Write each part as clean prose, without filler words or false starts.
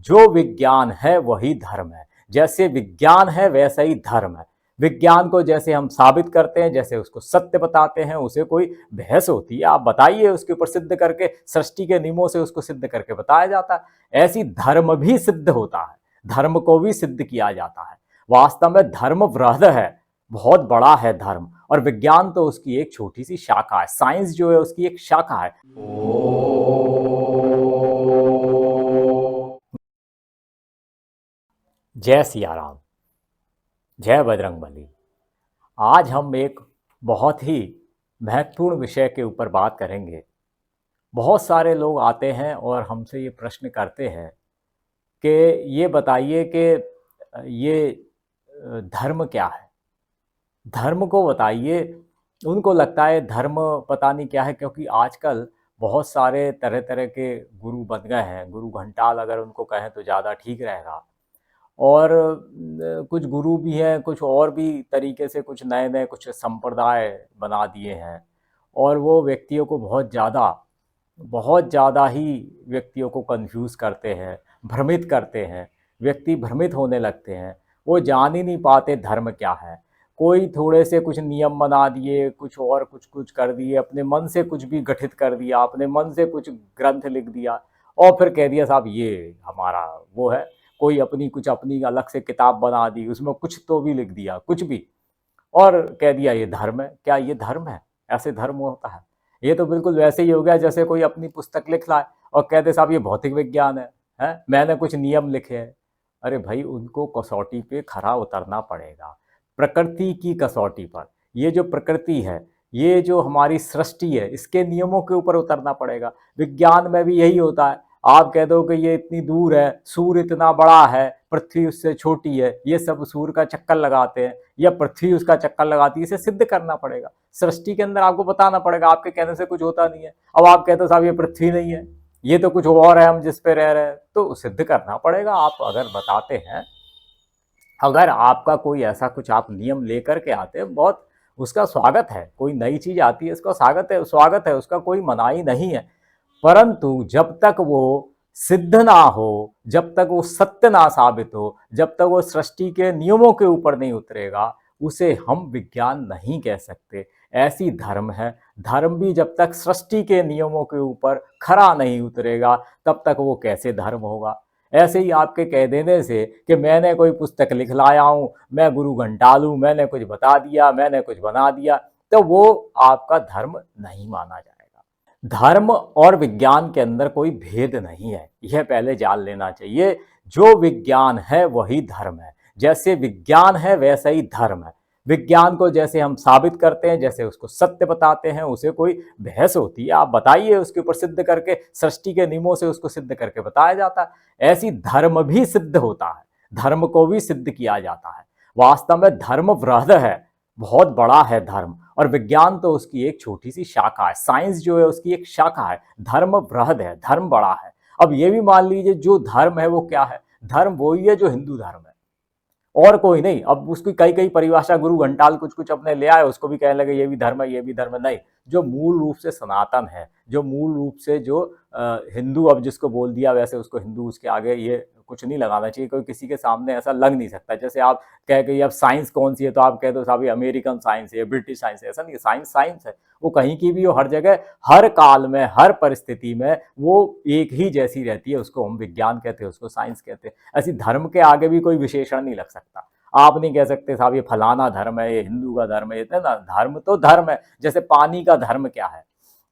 जो विज्ञान है वही धर्म है। जैसे विज्ञान है वैसा ही धर्म है। विज्ञान को जैसे हम साबित करते हैं, जैसे उसको सत्य बताते हैं, उसे कोई बहस होती है, आप बताइए उसके ऊपर सिद्ध करके, सृष्टि के नियमों से उसको सिद्ध करके बताया जाता है। ऐसी धर्म भी सिद्ध होता है, धर्म को भी सिद्ध किया जाता है। वास्तव में धर्म वृहद है, बहुत बड़ा है धर्म, और विज्ञान तो उसकी एक छोटी सी शाखा है। साइंस जो है उसकी एक शाखा है। जय सिया राम, जय बजरंगबली। आज हम एक बहुत ही महत्वपूर्ण विषय के ऊपर बात करेंगे। बहुत सारे लोग आते हैं और हमसे ये प्रश्न करते हैं कि ये बताइए कि ये धर्म क्या है, धर्म को बताइए। उनको लगता है धर्म पता नहीं क्या है, क्योंकि आजकल बहुत सारे तरह तरह के गुरु बन गए हैं। गुरु घंटाल अगर उनको कहें तो ज़्यादा ठीक रहेगा। और कुछ गुरु भी हैं, कुछ और भी तरीके से कुछ नए नए कुछ संप्रदाय बना दिए हैं, और वो व्यक्तियों को बहुत ज़्यादा ही व्यक्तियों को कंफ्यूज करते हैं, भ्रमित करते हैं। व्यक्ति भ्रमित होने लगते हैं, वो जान ही नहीं पाते धर्म क्या है। कोई थोड़े से कुछ नियम बना दिए, कुछ और कुछ कुछ कर दिए, अपने मन से कुछ भी गठित कर दिया, अपने मन से कुछ ग्रंथ लिख दिया, और फिर कह दिया साहब ये हमारा वो है। कोई अपनी अलग से किताब बना दी, उसमें कुछ तो भी लिख दिया, कुछ भी, और कह दिया ये धर्म है। क्या ये धर्म है? ऐसे धर्म होता है? ये तो बिल्कुल वैसे ही हो गया जैसे कोई अपनी पुस्तक लिख लाए और कहते साहब ये भौतिक विज्ञान है, मैंने कुछ नियम लिखे हैं। अरे भाई, उनको कसौटी पे खरा उतरना पड़ेगा, प्रकृति की कसौटी पर। ये जो प्रकृति है, ये जो हमारी सृष्टि है, इसके नियमों के ऊपर उतरना पड़ेगा। विज्ञान में भी यही होता है। आप कह दो कि ये इतनी दूर है, सूर्य इतना बड़ा है, पृथ्वी उससे छोटी है, ये सब सूर्य का चक्कर लगाते हैं, या पृथ्वी उसका चक्कर लगाती है। इसे सिद्ध करना पड़ेगा, सृष्टि के अंदर आपको बताना पड़ेगा। आपके कहने से कुछ होता नहीं है। अब आप कहते हो साहब ये पृथ्वी नहीं है, ये तो कुछ और है, हम जिस पे रह रहे हैं, तो सिद्ध करना पड़ेगा। आप अगर बताते हैं, अगर आपका कोई ऐसा कुछ आप नियम लेकर के आते हैं, बहुत उसका स्वागत है। कोई नई चीज आती है, इसका स्वागत है, उसका कोई मनाही नहीं है। परंतु जब तक वो सिद्ध ना हो, जब तक वो सत्य ना साबित हो, जब तक वो सृष्टि के नियमों के ऊपर नहीं उतरेगा, उसे हम विज्ञान नहीं कह सकते। ऐसी धर्म है। धर्म भी जब तक सृष्टि के नियमों के ऊपर खरा नहीं उतरेगा, तब तक वो कैसे धर्म होगा। ऐसे ही आपके कह देने से कि मैंने कोई पुस्तक लिख लाया हूँ, मैं गुरु घंटाल हूँ, मैंने कुछ बता दिया, मैंने कुछ बना दिया, तो वो आपका धर्म नहीं माना जाएगा। धर्म और विज्ञान के अंदर कोई भेद नहीं है, यह पहले जान लेना चाहिए। जो विज्ञान है वही धर्म है। जैसे विज्ञान है वैसा ही धर्म है। विज्ञान को जैसे हम साबित करते हैं, जैसे उसको सत्य बताते हैं, उसे कोई बहस होती है, आप बताइए उसके ऊपर सिद्ध करके, सृष्टि के नियमों से उसको सिद्ध करके बताया जाता है। ऐसी धर्म भी सिद्ध होता है, धर्म को भी सिद्ध किया जाता है। वास्तव में धर्म वृहद है, बहुत बड़ा है धर्म, और विज्ञान तो उसकी एक छोटी सी शाखा है। साइंस जो है उसकी एक शाखा है। धर्म वृहद है, धर्म बड़ा है। अब ये भी मान लीजिए जो धर्म है वो क्या है? धर्म वही है जो हिंदू धर्म है, और कोई नहीं। अब उसकी कई कई परिभाषा गुरु घंटाल कुछ कुछ अपने ले आए, उसको भी कहने लगे ये भी धर्म है, ये भी धर्म है। नहीं, जो मूल रूप से सनातन है, जो मूल रूप से जो हिंदू, अब जिसको बोल दिया वैसे उसको हिंदू, उसके आगे ये कुछ नहीं लगाना चाहिए। कोई किसी के सामने ऐसा लग नहीं सकता। जैसे आप कह के अब साइंस कौन सी है, तो आप कह दो साहब ये अमेरिकन साइंस है, ब्रिटिश साइंस है। ऐसा नहीं है, साइंस साइंस है। वो कहीं की भी हो, हर जगह, हर काल में, हर परिस्थिति में वो एक ही जैसी रहती है। उसको हम विज्ञान कहते हैं, उसको साइंस कहते हैं। ऐसी धर्म के आगे भी कोई विशेषण नहीं लग सकता। आप नहीं कह सकते साहब ये फलाना धर्म है, ये हिंदू का धर्म है। ये ना, धर्म तो धर्म है। जैसे पानी का धर्म क्या है?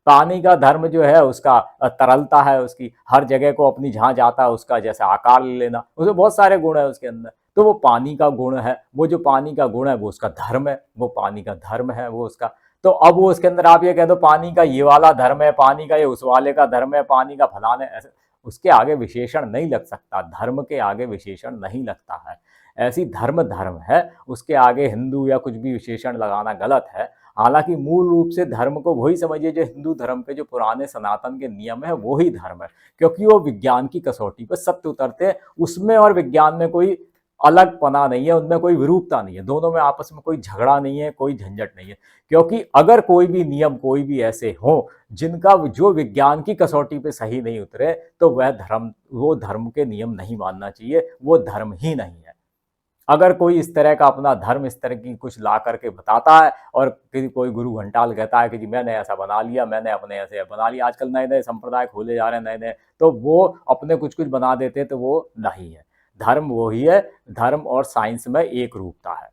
पानी का धर्म जो है उसका तरलता है, उसकी हर जगह को अपनी जहाँ जाता है उसका जैसे आकार ले लेना, उसमें बहुत सारे गुण है उसके अंदर। तो वो पानी का गुण है, वो जो पानी का गुण है वो उसका धर्म है, वो पानी का धर्म है वो उसका। तो अब वो उसके अंदर आप ये कह दो पानी का ये वाला धर्म है, पानी का ये उस वाले का धर्म है, पानी का फलाने, ऐसे उसके आगे विशेषण नहीं लग सकता। धर्म के आगे विशेषण नहीं लगता है। ऐसी धर्म धर्म है, उसके आगे हिंदू या कुछ भी विशेषण लगाना गलत है। हालांकि मूल रूप से धर्म को वही समझिए जो हिंदू धर्म पे जो पुराने सनातन के नियम है वो ही धर्म है, क्योंकि वो विज्ञान की कसौटी पर सत्य उतरते हैं। उसमें और विज्ञान में कोई अलग पना नहीं है, उनमें कोई विरूपता नहीं है, दोनों में आपस में कोई झगड़ा नहीं है, कोई झंझट नहीं है। क्योंकि अगर कोई भी नियम कोई भी ऐसे हो जिनका जो विज्ञान की कसौटी पे सही नहीं उतरे, तो वो धर्म के नियम नहीं मानना चाहिए, वो धर्म ही नहीं है। अगर कोई इस तरह का अपना धर्म इस तरह की कुछ ला करके बताता है और कोई गुरु घंटाल कहता है कि जी मैंने ऐसा बना लिया, मैंने अपने ऐसे बना लिया, आजकल नए नए संप्रदाय खोले जा रहे हैं, नए नए, तो वो अपने कुछ कुछ बना देते हैं, तो वो नहीं है। धर्म वही है, धर्म और साइंस में एक रूपता है,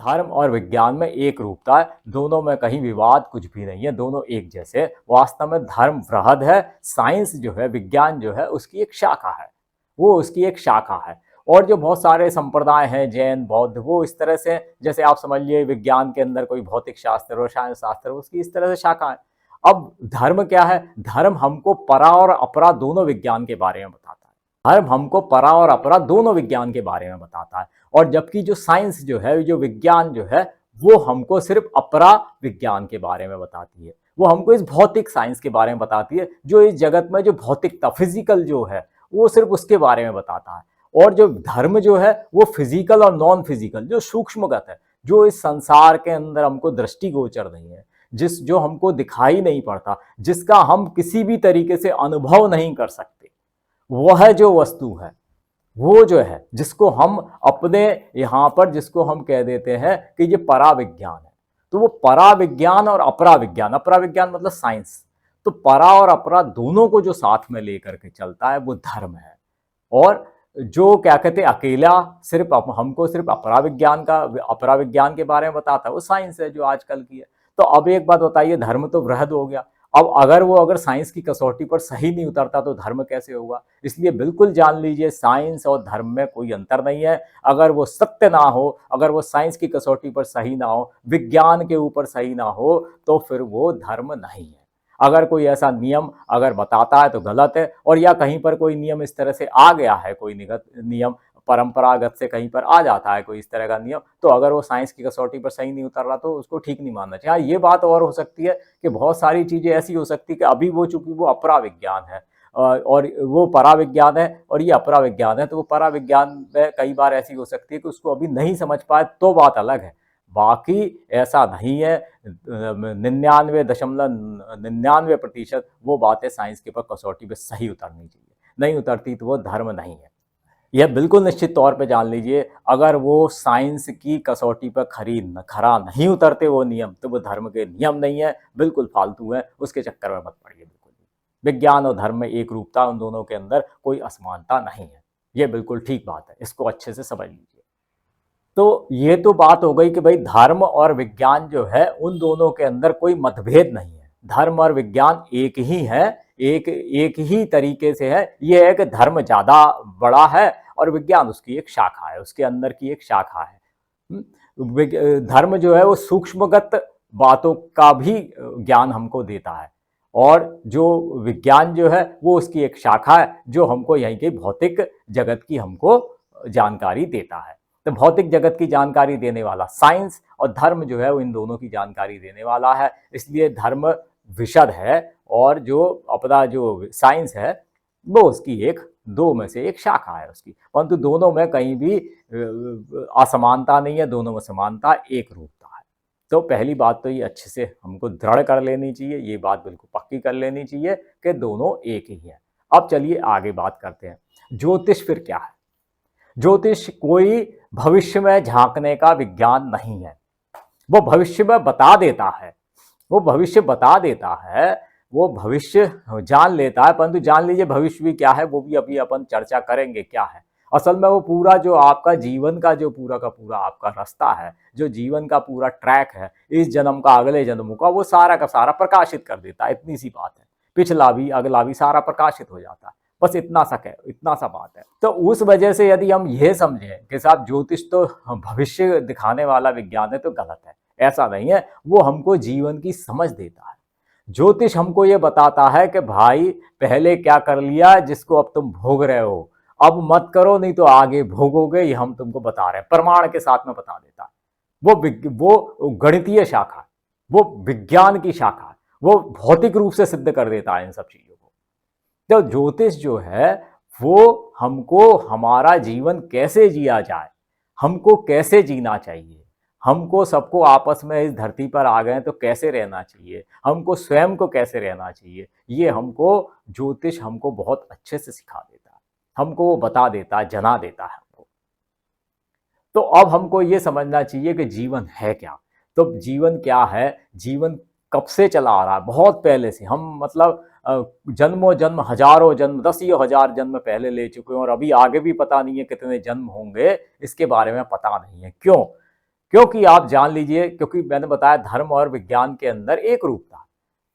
धर्म और विज्ञान में एक रूपता है, दोनों में कहीं विवाद कुछ भी नहीं है, दोनों एक जैसे। वास्तव में धर्म वृहद है, साइंस जो है, विज्ञान जो है, उसकी एक शाखा है, वो उसकी एक शाखा है। और जो बहुत सारे संप्रदाय हैं, जैन बौद्ध, वो इस तरह से, जैसे आप समझिए विज्ञान के अंदर कोई भौतिक शास्त्र, रसायन शास्त्र, उसकी इस तरह से शाखा है। अब धर्म क्या है? धर्म हमको परा और अपरा दोनों विज्ञान के बारे में बताता है, धर्म हमको परा और अपरा दोनों विज्ञान के बारे में बताता है। और जबकि जो साइंस जो है, जो विज्ञान जो है, वो हमको सिर्फ अपरा विज्ञान के बारे में बताती है, वो हमको इस भौतिक साइंस के बारे में बताती है, जो इस जगत में जो भौतिकता, फिजिकल जो है, वो सिर्फ उसके बारे में बताता है। और जो धर्म जो है, वो फिजिकल और नॉन फिजिकल, जो सूक्ष्मगत है, जो इस संसार के अंदर हमको दृष्टिगोचर नहीं है, जो हमको दिखाई नहीं पड़ता, जिसका हम किसी भी तरीके से अनुभव नहीं कर सकते, वह जो वस्तु है, वो जो है, जिसको हम अपने यहाँ पर, जिसको हम कह देते हैं कि ये पराविज्ञान है। तो वो पराविज्ञान और अपराविज्ञान, अपराविज्ञान मतलब साइंस, तो परा और अपरा दोनों को जो साथ में लेकर के चलता है, वो धर्म है। और जो क्या कहते हैं, अकेला सिर्फ हमको सिर्फ अपराविज्ञान के बारे में बताता है, वो साइंस है जो आजकल की है। तो अब एक बात बताइए, धर्म तो वृहद हो गया, अब अगर साइंस की कसौटी पर सही नहीं उतरता, तो धर्म कैसे होगा? इसलिए बिल्कुल जान लीजिए, साइंस और धर्म में कोई अंतर नहीं है। अगर वो सत्य ना हो, अगर वो साइंस की कसौटी पर सही ना हो, विज्ञान के ऊपर सही ना हो, तो फिर वो धर्म नहीं है। अगर कोई ऐसा नियम अगर बताता है तो गलत है, और या कहीं पर कोई नियम इस तरह से आ गया है, कोई नियम परंपरागत से कहीं पर आ जाता है कोई इस तरह का नियम, तो अगर वो साइंस की कसौटी पर सही नहीं उतर रहा, तो उसको ठीक नहीं मानना चाहिए। हाँ, ये बात और हो सकती है कि बहुत सारी चीज़ें ऐसी हो सकती है कि अभी वो, चूंकि वो अपराविज्ञान है और वो पराविज्ञान है और ये अपराविज्ञान है, तो वो पराविज्ञान में कई बार ऐसी हो सकती है कि उसको अभी नहीं समझ पाए, तो बात अलग है। बाकी ऐसा नहीं है, 99.99% वो बातें साइंस के पर कसौटी पे सही उतरनी चाहिए, नहीं उतरती तो वो धर्म नहीं है। यह बिल्कुल निश्चित तौर पे जान लीजिए, अगर वो साइंस की कसौटी पर खरा नहीं उतरते वो नियम, तो वो धर्म के नियम नहीं है, बिल्कुल फालतू है, उसके चक्कर में मत पड़िए बिल्कुल भी। विज्ञान और धर्म में एक रूपता, उन दोनों के अंदर कोई असमानता नहीं है, ये बिल्कुल ठीक बात है, इसको अच्छे से समझ लीजिए। तो ये तो बात हो गई कि भाई धर्म और विज्ञान जो है, उन दोनों के अंदर कोई मतभेद नहीं है, धर्म और विज्ञान एक ही है, एक ही तरीके से है। ये है कि धर्म ज्यादा बड़ा है और विज्ञान उसकी एक शाखा है, उसके अंदर की एक शाखा है। धर्म जो है वो सूक्ष्मगत बातों का भी ज्ञान हमको देता है, और जो विज्ञान जो है वो उसकी एक शाखा है, जो हमको यहीं के भौतिक जगत की हमको जानकारी देता है। तो भौतिक जगत की जानकारी देने वाला साइंस, और धर्म जो है वो इन दोनों की जानकारी देने वाला है। इसलिए धर्म विशद है, और जो अपना जो साइंस है वो उसकी एक, दो में से एक शाखा है उसकी, परंतु दोनों में कहीं भी असमानता नहीं है, दोनों में समानता, एक रूपता है। तो पहली बात तो ये अच्छे से हमको दृढ़ कर लेनी चाहिए, ये बात बिल्कुल पक्की कर लेनी चाहिए कि दोनों एक ही है। अब चलिए आगे बात करते हैं, ज्योतिष फिर क्या है? ज्योतिष कोई भविष्य में झांकने का विज्ञान नहीं है, वो भविष्य में बता देता है, वो भविष्य बता देता है, वो भविष्य जान लेता है, परंतु जान लीजिए भविष्य भी क्या है, वो भी अभी अपन चर्चा करेंगे क्या है। असल में वो पूरा जो आपका जीवन का जो पूरा का पूरा आपका रास्ता है, जो जीवन का पूरा ट्रैक है, इस जन्म का अगले जन्मों का, वो सारा का सारा प्रकाशित कर देता है। इतनी सी बात है, पिछला भी अगला भी सारा प्रकाशित हो जाता है, बस इतना सा बात है। तो उस वजह से यदि हम ये समझें कि साहब ज्योतिष तो भविष्य दिखाने वाला विज्ञान है, तो गलत है, ऐसा नहीं है। वो हमको जीवन की समझ देता है। ज्योतिष हमको ये बताता है कि भाई पहले क्या कर लिया जिसको अब तुम भोग रहे हो, अब मत करो नहीं तो आगे भोगोगे, ये हम तुमको बता रहे हैं, प्रमाण के साथ में बता देता है। वो गणितीय शाखा, वो विज्ञान की शाखा, वो भौतिक रूप से सिद्ध कर देता है इन सब चीजों को। तो ज्योतिष जो है वो हमको हमारा जीवन कैसे जिया जाए, हमको कैसे जीना चाहिए, हमको सबको आपस में इस धरती पर आ गए तो कैसे रहना चाहिए, हमको स्वयं को कैसे रहना चाहिए, ये हमको ज्योतिष हमको बहुत अच्छे से सिखा देता है, हमको वो बता देता, जना देता है हमको। तो अब हमको ये समझना चाहिए कि जीवन है क्या। तो जीवन क्या है, जीवन कब से चला आ रहा है, बहुत पहले से। हम मतलब जन्मों जन्म, हजारों जन्म, दसियों हजार जन्म पहले ले चुके हैं, और अभी आगे भी पता नहीं है कितने जन्म होंगे, इसके बारे में पता नहीं है। क्यों? क्योंकि आप जान लीजिए, क्योंकि मैंने बताया धर्म और विज्ञान के अंदर एक रूप था।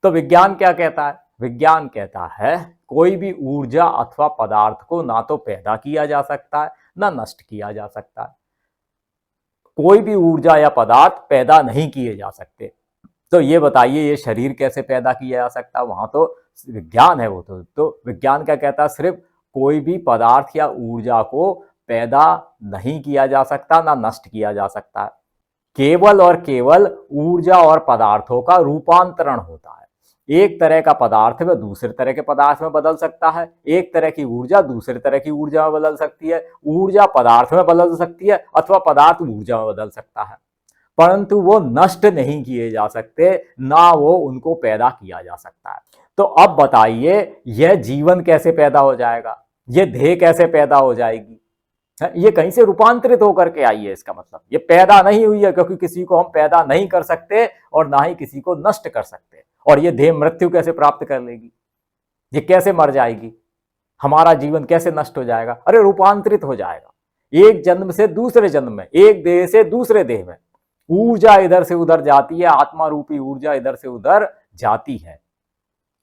तो विज्ञान क्या कहता है? विज्ञान कहता है कोई भी ऊर्जा अथवा पदार्थ को ना तो पैदा किया जा सकता है, ना नष्ट किया जा सकता है। कोई भी ऊर्जा या पदार्थ पैदा नहीं किए जा सकते। तो ये बताइए, ये शरीर कैसे पैदा किया जा सकता है? वहां तो विज्ञान है वो तो विज्ञान क्या कहता है? सिर्फ कोई भी पदार्थ या ऊर्जा को पैदा नहीं किया जा सकता, ना नष्ट किया जा सकता है। केवल और केवल ऊर्जा और पदार्थों का रूपांतरण होता है। एक तरह का पदार्थ वह दूसरे तरह के पदार्थ में बदल सकता है, एक तरह की ऊर्जा दूसरे तरह की ऊर्जा में बदल सकती है, ऊर्जा पदार्थ में बदल सकती है, अथवा पदार्थ ऊर्जा में बदल सकता है, परंतु वो नष्ट नहीं किए जा सकते, ना वो उनको पैदा किया जा सकता है। तो अब बताइए, यह जीवन कैसे पैदा हो जाएगा, यह देह कैसे पैदा हो जाएगी? ये कहीं से रूपांतरित होकर के आई है, इसका मतलब ये पैदा नहीं हुई है, क्योंकि किसी को हम पैदा नहीं कर सकते और ना ही किसी को नष्ट कर सकते। और ये देह मृत्यु कैसे प्राप्त कर लेगी, ये कैसे मर जाएगी, हमारा जीवन कैसे नष्ट हो जाएगा? अरे रूपांतरित हो जाएगा, एक जन्म से दूसरे जन्म में, एक देह से दूसरे देह में। ऊर्जा इधर से उधर जाती है, आत्मा रूपी ऊर्जा इधर से उधर जाती है।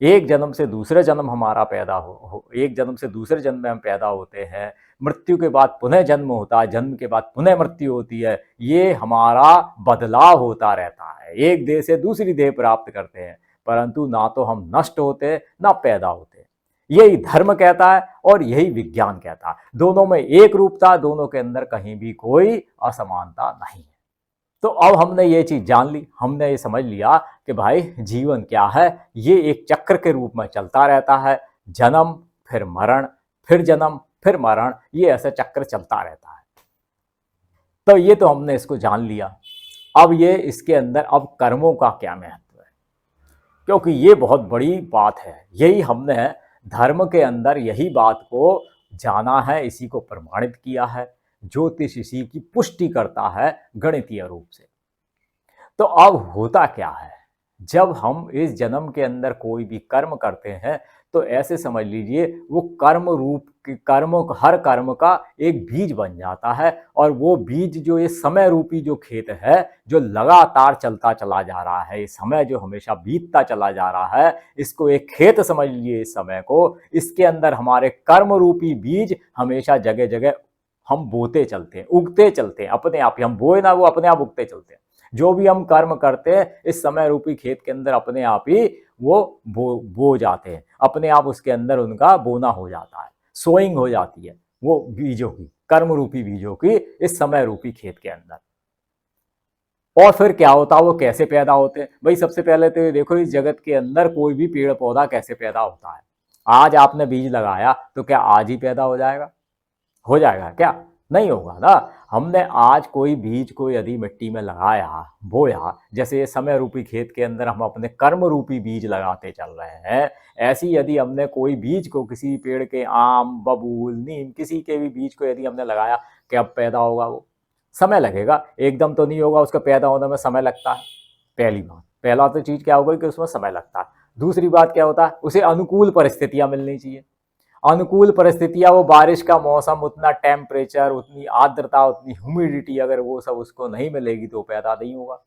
एक जन्म से दूसरे जन्म हमारा पैदा हो एक जन्म से दूसरे जन्म में हम पैदा होते हैं, मृत्यु के बाद पुनः जन्म होता है, जन्म के बाद पुनः मृत्यु होती है। ये हमारा बदलाव होता रहता है, एक देह से दूसरी देह प्राप्त करते हैं, परंतु ना तो हम नष्ट होते ना पैदा होते। यही धर्म कहता है और यही विज्ञान कहता है। दोनों में एक रूपता, दोनों के अंदर कहीं भी कोई असमानता नहीं है। तो अब हमने ये चीज जान ली, हमने ये समझ लिया कि भाई जीवन क्या है। ये एक चक्र के रूप में चलता रहता है, जन्म फिर मरण, फिर जन्म फिर मरण, ये ऐसा चक्र चलता रहता है। तो ये तो हमने इसको जान लिया। अब ये इसके अंदर अब कर्मों का क्या महत्व है, क्योंकि ये बहुत बड़ी बात है। यही हमने धर्म के अंदर यही बात को जाना है, इसी को प्रमाणित किया है। ज्योतिष इसी की पुष्टि करता है गणितीय रूप से। तो अब होता क्या है, जब हम इस जन्म के अंदर कोई भी कर्म करते हैं, तो ऐसे समझ लीजिए वो कर्म रूप कर्म, हर कर्म का एक बीज बन जाता है। और वो बीज जो ये समय रूपी जो खेत है, जो लगातार चलता चला जा रहा है, ये समय जो हमेशा बीतता चला जा रहा है, इसको एक खेत समझ लीजिए। इस समय को, इसके अंदर हमारे कर्म रूपी बीज हमेशा जगह जगह हम बोते चलते हैं, उगते चलते हैं, अपने आप ही। हम बोए ना, वो अपने आप उगते चलते हैं। जो भी हम कर्म करते हैं इस समय रूपी खेत के अंदर, अपने आप ही वो बो जाते हैं, अपने आप उसके अंदर उनका बोना हो जाता है, सोइंग हो जाती है वो बीजों की, कर्म रूपी बीजों की इस समय रूपी खेत के अंदर। और फिर क्या होता है, वो कैसे पैदा होते हैं? भाई सबसे पहले तो ये देखो, इस जगत के अंदर कोई भी पेड़ पौधा कैसे पैदा होता है। आज आपने बीज लगाया तो क्या आज ही पैदा हो जाएगा? हो जाएगा क्या? नहीं होगा ना। हमने आज कोई बीज को यदि मिट्टी में लगाया, बोया, जैसे ये समय रूपी खेत के अंदर हम अपने कर्म रूपी बीज लगाते चल रहे हैं, ऐसी यदि हमने कोई बीज को, किसी पेड़ के, आम, बबूल, नीम, किसी के भी बीज को यदि हमने लगाया, क्या अब पैदा होगा? वो समय लगेगा, एकदम तो नहीं होगा। उसका पैदा होने में समय लगता है। पहली बात, पहला तो चीज क्या होगा कि उसमें समय लगता है। दूसरी बात क्या होता है, उसे अनुकूल परिस्थितियां मिलनी चाहिए। अनुकूल परिस्थितियां, वो बारिश का मौसम, उतना टेम्परेचर, उतनी आर्द्रता, उतनी ह्यूमिडिटी, अगर वो सब उसको नहीं मिलेगी तो पैदा नहीं होगा।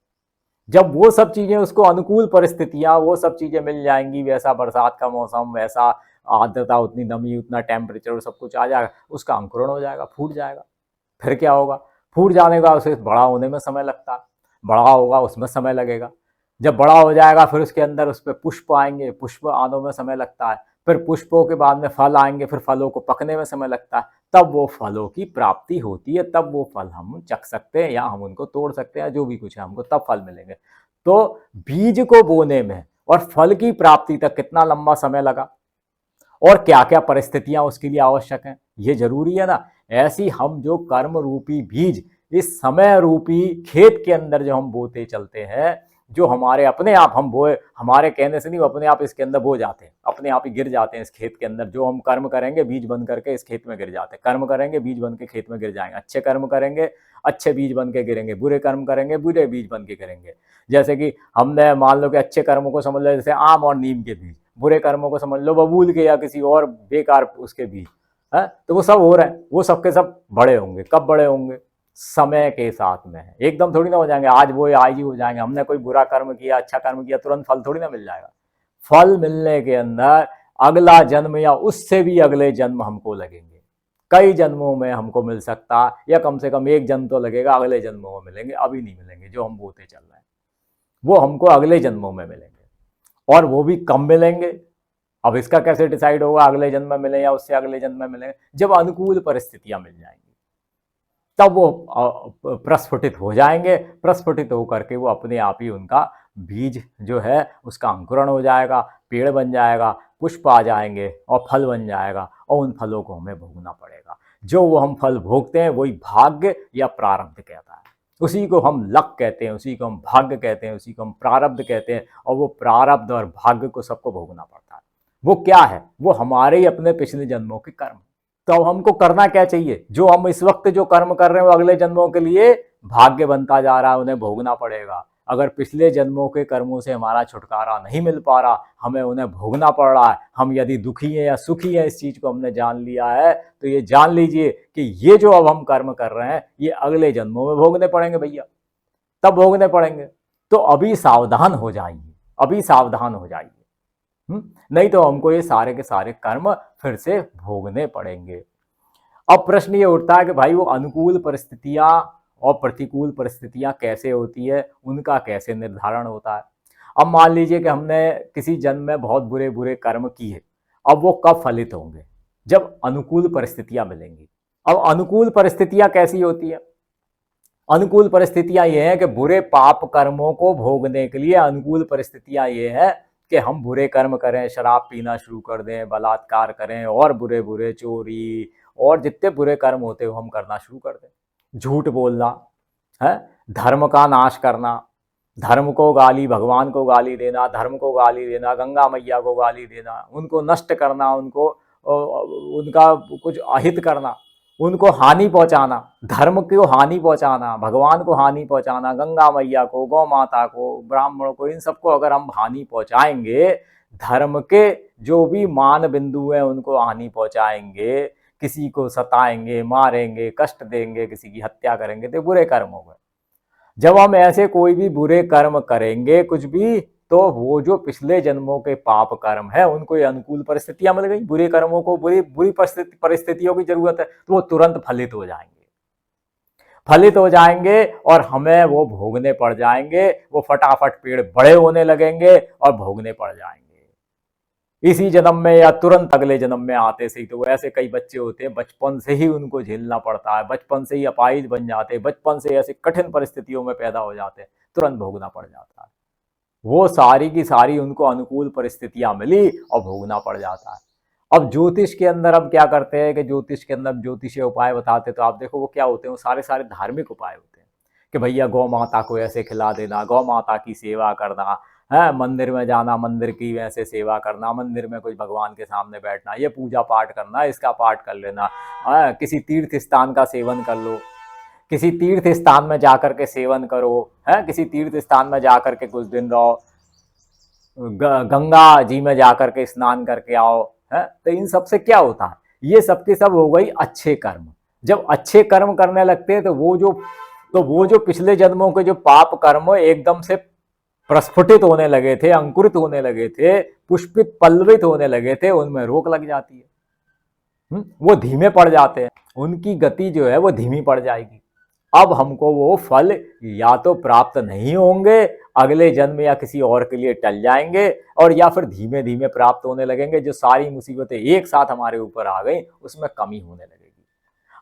जब वो सब चीजें, उसको अनुकूल परिस्थितियां, वो सब चीजें मिल जाएंगी, वैसा बरसात का मौसम, वैसा आर्द्रता, उतनी नमी, उतना टेम्परेचर, सब कुछ आ जाएगा, उसका अंकुरण हो जाएगा, फूट जाएगा। फिर क्या होगा? फूट जाने का उसे बड़ा होने में समय लगता है, बड़ा होगा उसमें समय लगेगा। जब बड़ा हो जाएगा फिर उसके अंदर उस पर पुष्प आएंगे, पुष्प आने में समय लगता है। फिर पुष्पों के बाद में फल आएंगे, फिर फलों को पकने में समय लगता है। तब वो फलों की प्राप्ति होती है, तब वो फल हम चख सकते हैं या हम उनको तोड़ सकते हैं, जो भी कुछ है हमको तब फल मिलेंगे। तो बीज को बोने में और फल की प्राप्ति तक कितना लंबा समय लगा? और क्या क्या परिस्थितियां उसके लिए आवश्यक हैं, ये जरूरी है ना। ऐसी हम जो कर्म रूपी बीज इस समय रूपी खेत के अंदर जो हम बोते चलते हैं, जो हमारे अपने आप हम बोए, हमारे कहने से नहीं, वो अपने आप इसके अंदर बो जाते हैं, अपने आप ही गिर जाते हैं इस खेत के अंदर। जो हम कर्म करेंगे बीज बन करके इस खेत में गिर जाते हैं, कर्म करेंगे बीज बन के खेत में गिर जाएंगे, अच्छे कर्म करेंगे अच्छे बीज बन के गिरेंगे, बुरे कर्म करेंगे बुरे बीज बन के गिरेंगे। जैसे कि हमने मान लो कि अच्छे कर्मों को समझ लो जैसे आम और नीम के बीज, बुरे कर्मों को समझ लो बबूल के या किसी और बेकार उसके बीज है, तो वो सब हो रहे हैं, वो सबके सब बड़े होंगे। कब बड़े होंगे? समय के साथ में। एकदम थोड़ी ना हो जाएंगे, आज वो आज ही हो जाएंगे। हमने कोई बुरा कर्म किया अच्छा कर्म किया तुरंत फल थोड़ी ना मिल जाएगा। फल मिलने के अंदर अगला जन्म या उससे भी अगले जन्म हमको लगेंगे, कई जन्मों में हमको मिल सकता, या कम से कम एक जन्म तो लगेगा, अगले जन्मों में मिलेंगे, अभी नहीं मिलेंगे। जो हम बोते चल रहे हैं वो हमको अगले जन्मों में मिलेंगे, और वो भी कम मिलेंगे। अब इसका कैसे डिसाइड होगा अगले जन्म में मिले या उससे अगले जन्म में मिलेंगे? जब अनुकूल परिस्थितियां मिल जाएंगी तब वो प्रस्फुटित हो जाएंगे। प्रस्फुटित होकर के वो अपने आप ही उनका बीज जो है उसका अंकुरण हो जाएगा, पेड़ बन जाएगा, पुष्प आ जाएंगे और फल बन जाएगा, और उन फलों को हमें भोगना पड़ेगा। जो वो हम फल भोगते हैं वही भाग्य या प्रारब्ध कहता है। उसी को हम लक कहते हैं, उसी को हम भाग्य कहते हैं, उसी को हम प्रारब्ध कहते हैं। और वो प्रारब्ध और भाग्य को सबको भोगना पड़ता है। वो क्या है? वो हमारे ही अपने पिछले जन्मों के कर्म। तो अब हमको करना क्या चाहिए? जो हम इस वक्त जो कर्म कर रहे हैं वो अगले जन्मों के लिए भाग्य बनता जा रहा है, उन्हें भोगना पड़ेगा। अगर पिछले जन्मों के कर्मों से हमारा छुटकारा नहीं मिल पा रहा, हमें उन्हें भोगना पड़ रहा है, हम यदि दुखी हैं या सुखी हैं, इस चीज को हमने जान लिया है, तो ये जान लीजिए कि ये जो अब हम कर्म कर रहे हैं ये अगले जन्मों में भोगने पड़ेंगे भैया, तब भोगने पड़ेंगे। तो अभी सावधान हो जाइए, अभी सावधान हो जाइए। नहीं तो हमको ये सारे के सारे कर्म फिर से भोगने पड़ेंगे। अब प्रश्न ये उठता है कि भाई वो अनुकूल परिस्थितियां और प्रतिकूल परिस्थितियां कैसे होती है, उनका कैसे निर्धारण होता है? अब मान लीजिए कि हमने किसी जन्म में बहुत बुरे बुरे कर्म किए, अब वो कब फलित होंगे? जब अनुकूल परिस्थितियां मिलेंगी। अब अनुकूल परिस्थितियां कैसी होती है? अनुकूल परिस्थितियां ये हैं कि बुरे पाप कर्मों को भोगने के लिए अनुकूल परिस्थितियां ये हैं कि हम बुरे कर्म करें, शराब पीना शुरू कर दें, बलात्कार करें, और बुरे बुरे चोरी और जितने बुरे कर्म होते हैं वो हम करना शुरू कर दें। झूठ बोलना है, धर्म का नाश करना, धर्म को गाली, भगवान को गाली देना, धर्म को गाली देना, गंगा मैया को गाली देना, उनको नष्ट करना, उनको उनका कुछ अहित करना, उनको हानि पहुंचाना, धर्म को हानि पहुंचाना, भगवान को हानि पहुंचाना, गंगा मैया को, गौ माता को, ब्राह्मणों को, इन सबको अगर हम हानि पहुंचाएंगे, धर्म के जो भी मान बिंदु हैं उनको हानि पहुंचाएंगे, किसी को सताएंगे, मारेंगे, कष्ट देंगे, किसी की हत्या करेंगे, तो बुरे कर्म हो गए। जब हम ऐसे कोई भी बुरे कर्म करेंगे कुछ भी, तो वो जो पिछले जन्मों के पाप कर्म है उनको ये अनुकूल परिस्थितियां मिल गई, बुरे कर्मों को बुरी बुरी परिस्थितियों की जरूरत है, तो वो तुरंत फलित हो जाएंगे, फलित हो जाएंगे और हमें वो भोगने पड़ जाएंगे। वो फटाफट पेड़ बड़े होने लगेंगे और भोगने पड़ जाएंगे इसी जन्म में या तुरंत अगले जन्म में आते से ही। तो ऐसे कई बच्चे होते हैं बचपन से ही उनको झेलना पड़ता है, बचपन से ही अपाहिज बन जाते हैं, बचपन से ऐसे कठिन परिस्थितियों में पैदा हो जाते हैं, तुरंत भोगना पड़ जाता है। वो सारी की सारी उनको अनुकूल परिस्थितियां मिली और भोगना पड़ जाता है। अब ज्योतिष के अंदर अब क्या करते हैं कि ज्योतिष के अंदर ज्योतिषीय उपाय बताते, तो आप देखो वो क्या होते हैं, वो सारे सारे धार्मिक उपाय होते हैं कि भैया गौ माता को ऐसे खिला देना, गौ माता की सेवा करना है, मंदिर में जाना, मंदिर की वैसे सेवा करना, मंदिर में कुछ भगवान के सामने बैठना, ये पूजा पाठ करना, इसका पाठ कर लेना, किसी तीर्थ स्थान का सेवन कर लो, किसी तीर्थ स्थान में जाकर के सेवन करो, है, किसी तीर्थ स्थान में जाकर के कुछ दिन रहो, गंगा जी में जाकर के स्नान करके आओ, है। तो इन सब से क्या होता है, ये सबके सब हो गई अच्छे कर्म। जब अच्छे कर्म करने लगते हैं तो वो जो पिछले जन्मों के जो पाप कर्म एकदम से प्रस्फुटित होने लगे थे, अंकुरित होने लगे थे, पुष्पित पल्लवित होने लगे थे, उनमें रोक लग जाती है। वो धीमे पड़ जाते हैं, उनकी गति जो है वो धीमी पड़ जाएगी। अब हमको वो फल या तो प्राप्त नहीं होंगे, अगले जन्म या किसी और के लिए टल जाएंगे, और या फिर धीमे धीमे प्राप्त होने लगेंगे। जो सारी मुसीबतें एक साथ हमारे ऊपर आ गई उसमें कमी होने लगेगी।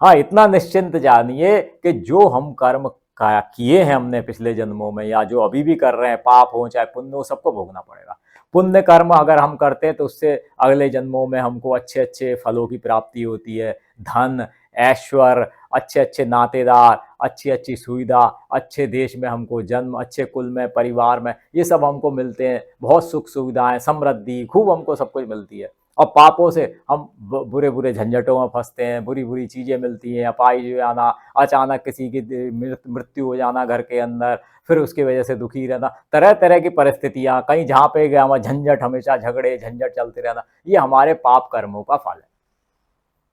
हाँ, इतना निश्चिंत जानिए कि जो हम कर्म किए हैं हमने पिछले जन्मों में या जो अभी भी कर रहे हैं, पाप हो चाहे पुण्य हो, सबको भोगना पड़ेगा। पुण्य कर्म अगर हम करते हैं तो उससे अगले जन्मों में हमको अच्छे अच्छे फलों की प्राप्ति होती है, धन, ऐश्वर्य, अच्छे अच्छे नातेदार, अच्छी अच्छी सुविधा, अच्छे देश में हमको जन्म, अच्छे कुल में, परिवार में, ये सब हमको मिलते हैं, बहुत सुख सुविधाएं, समृद्धि, खूब हमको सब कुछ मिलती है। और पापों से हम बुरे बुरे झंझटों में फंसते हैं, बुरी बुरी चीज़ें मिलती हैं, अपाहिज हो जाना, अचानक किसी की मृत्यु हो जाना घर के अंदर, फिर उसकी वजह से दुखी रहना, तरह तरह की परिस्थितियाँ, कहीं जहाँ पे गया वहाँ झंझट, हमेशा झगड़े झंझट चलते रहना, ये हमारे पाप कर्मों का फल है।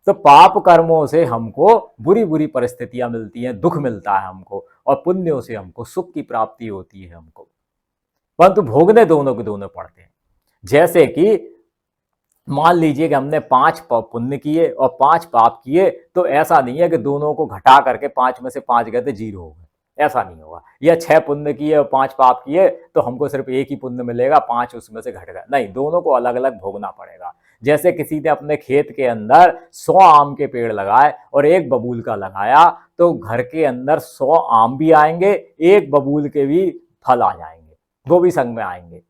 तो पाप कर्मों से हमको बुरी बुरी परिस्थितियां मिलती हैं, दुख मिलता है हमको, और पुण्यों से हमको सुख की प्राप्ति होती है हमको, परंतु भोगने दोनों के दोनों पड़ते हैं। जैसे कि मान लीजिए कि हमने 5 पुण्य किए और 5 पाप किए, तो ऐसा नहीं है कि दोनों को घटा करके 5 में से 5 गए तो 0 हो गए, ऐसा नहीं होगा। या 6 पुण्य किए और 5 पाप किए तो हमको सिर्फ एक ही पुण्य मिलेगा, 5 उसमें से घट गए, नहीं, दोनों को अलग अलग भोगना पड़ेगा। जैसे किसी ने अपने खेत के अंदर 100 आम के पेड़ लगाए और एक बबूल का लगाया, तो घर के अंदर 100 आम भी आएंगे, एक बबूल के भी फल आ जाएंगे, वो भी संग में आएंगे।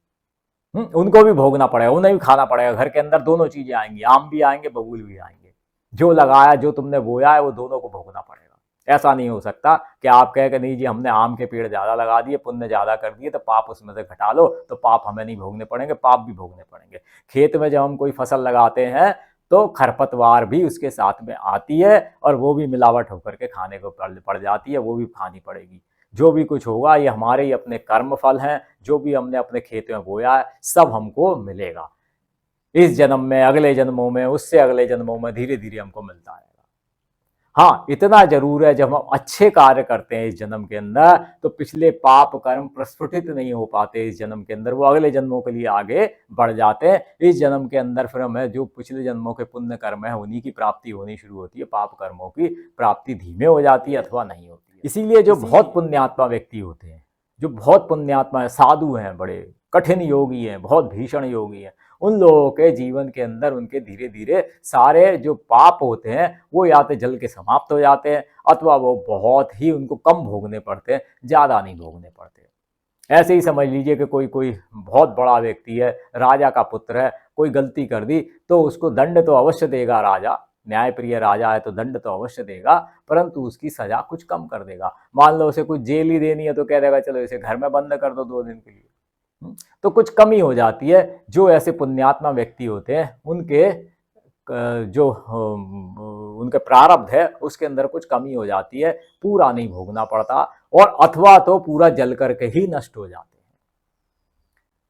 उनको भी भोगना पड़ेगा, उन्हें भी खाना पड़ेगा, घर के अंदर दोनों चीजें आएंगी, आम भी आएंगे, बबूल भी आएंगे। जो लगाया, जो तुमने बोया है, वो दोनों को भोगना पड़ेगा। ऐसा नहीं हो सकता कि आप कहे कि नहीं जी हमने आम के पेड़ ज्यादा लगा दिए, पुण्य ज्यादा कर दिए, तो पाप उसमें से घटा लो, तो पाप हमें नहीं भोगने पड़ेंगे, पाप भी भोगने पड़ेंगे। खेत में जब हम कोई फसल लगाते हैं तो खरपतवार भी उसके साथ में आती है, और वो भी मिलावट होकर के खाने को पड़ जाती है, वो भी खानी पड़ेगी। जो भी कुछ होगा ये हमारे ही अपने कर्म फल हैं, जो भी हमने अपने खेत में बोया है सब हमको मिलेगा, इस जन्म में, अगले जन्मों में, उससे अगले जन्मों में, धीरे धीरे हमको मिलता रहेगा। हाँ, इतना जरूर है, जब हम अच्छे कार्य करते हैं इस जन्म के अंदर, तो पिछले पाप कर्म प्रस्फुटित नहीं हो पाते इस जन्म के अंदर, वो अगले जन्मों के लिए आगे बढ़ जाते हैं। इस जन्म के अंदर फिर हमें जो पिछले जन्मों के पुण्य कर्म है उन्हीं की प्राप्ति होनी शुरू होती है, पाप कर्मों की प्राप्ति धीमे हो जाती है अथवा नहीं होती है। इसीलिए जो बहुत पुण्यात्मा व्यक्ति होते हैं, जो बहुत पुण्यात्मा है, साधु हैं, बड़े कठिन योगी हैं, बहुत भीषण योगी हैं, उन लोगों के जीवन के अंदर उनके धीरे धीरे सारे जो पाप होते हैं वो या तो जल के समाप्त हो जाते हैं, अथवा वो बहुत ही उनको कम भोगने पड़ते हैं, ज़्यादा नहीं भोगने पड़ते। ऐसे ही समझ लीजिए कि कोई कोई बहुत बड़ा व्यक्ति है, राजा का पुत्र है, कोई गलती कर दी तो उसको दंड तो अवश्य देगा राजा, न्यायप्रिय राजा है तो दंड तो अवश्य देगा, परंतु उसकी सजा कुछ कम कर देगा। मान लो उसे कुछ जेल ही देनी है तो कह देगा चलो इसे घर में बंद कर दो 2 दिन के लिए, तो कुछ कमी हो जाती है। जो ऐसे पुण्यात्मा व्यक्ति होते हैं उनके जो उनके प्रारब्ध है उसके अंदर कुछ कमी हो जाती है, पूरा नहीं भोगना पड़ता, और अथवा तो पूरा जल करके ही नष्ट हो जाते हैं।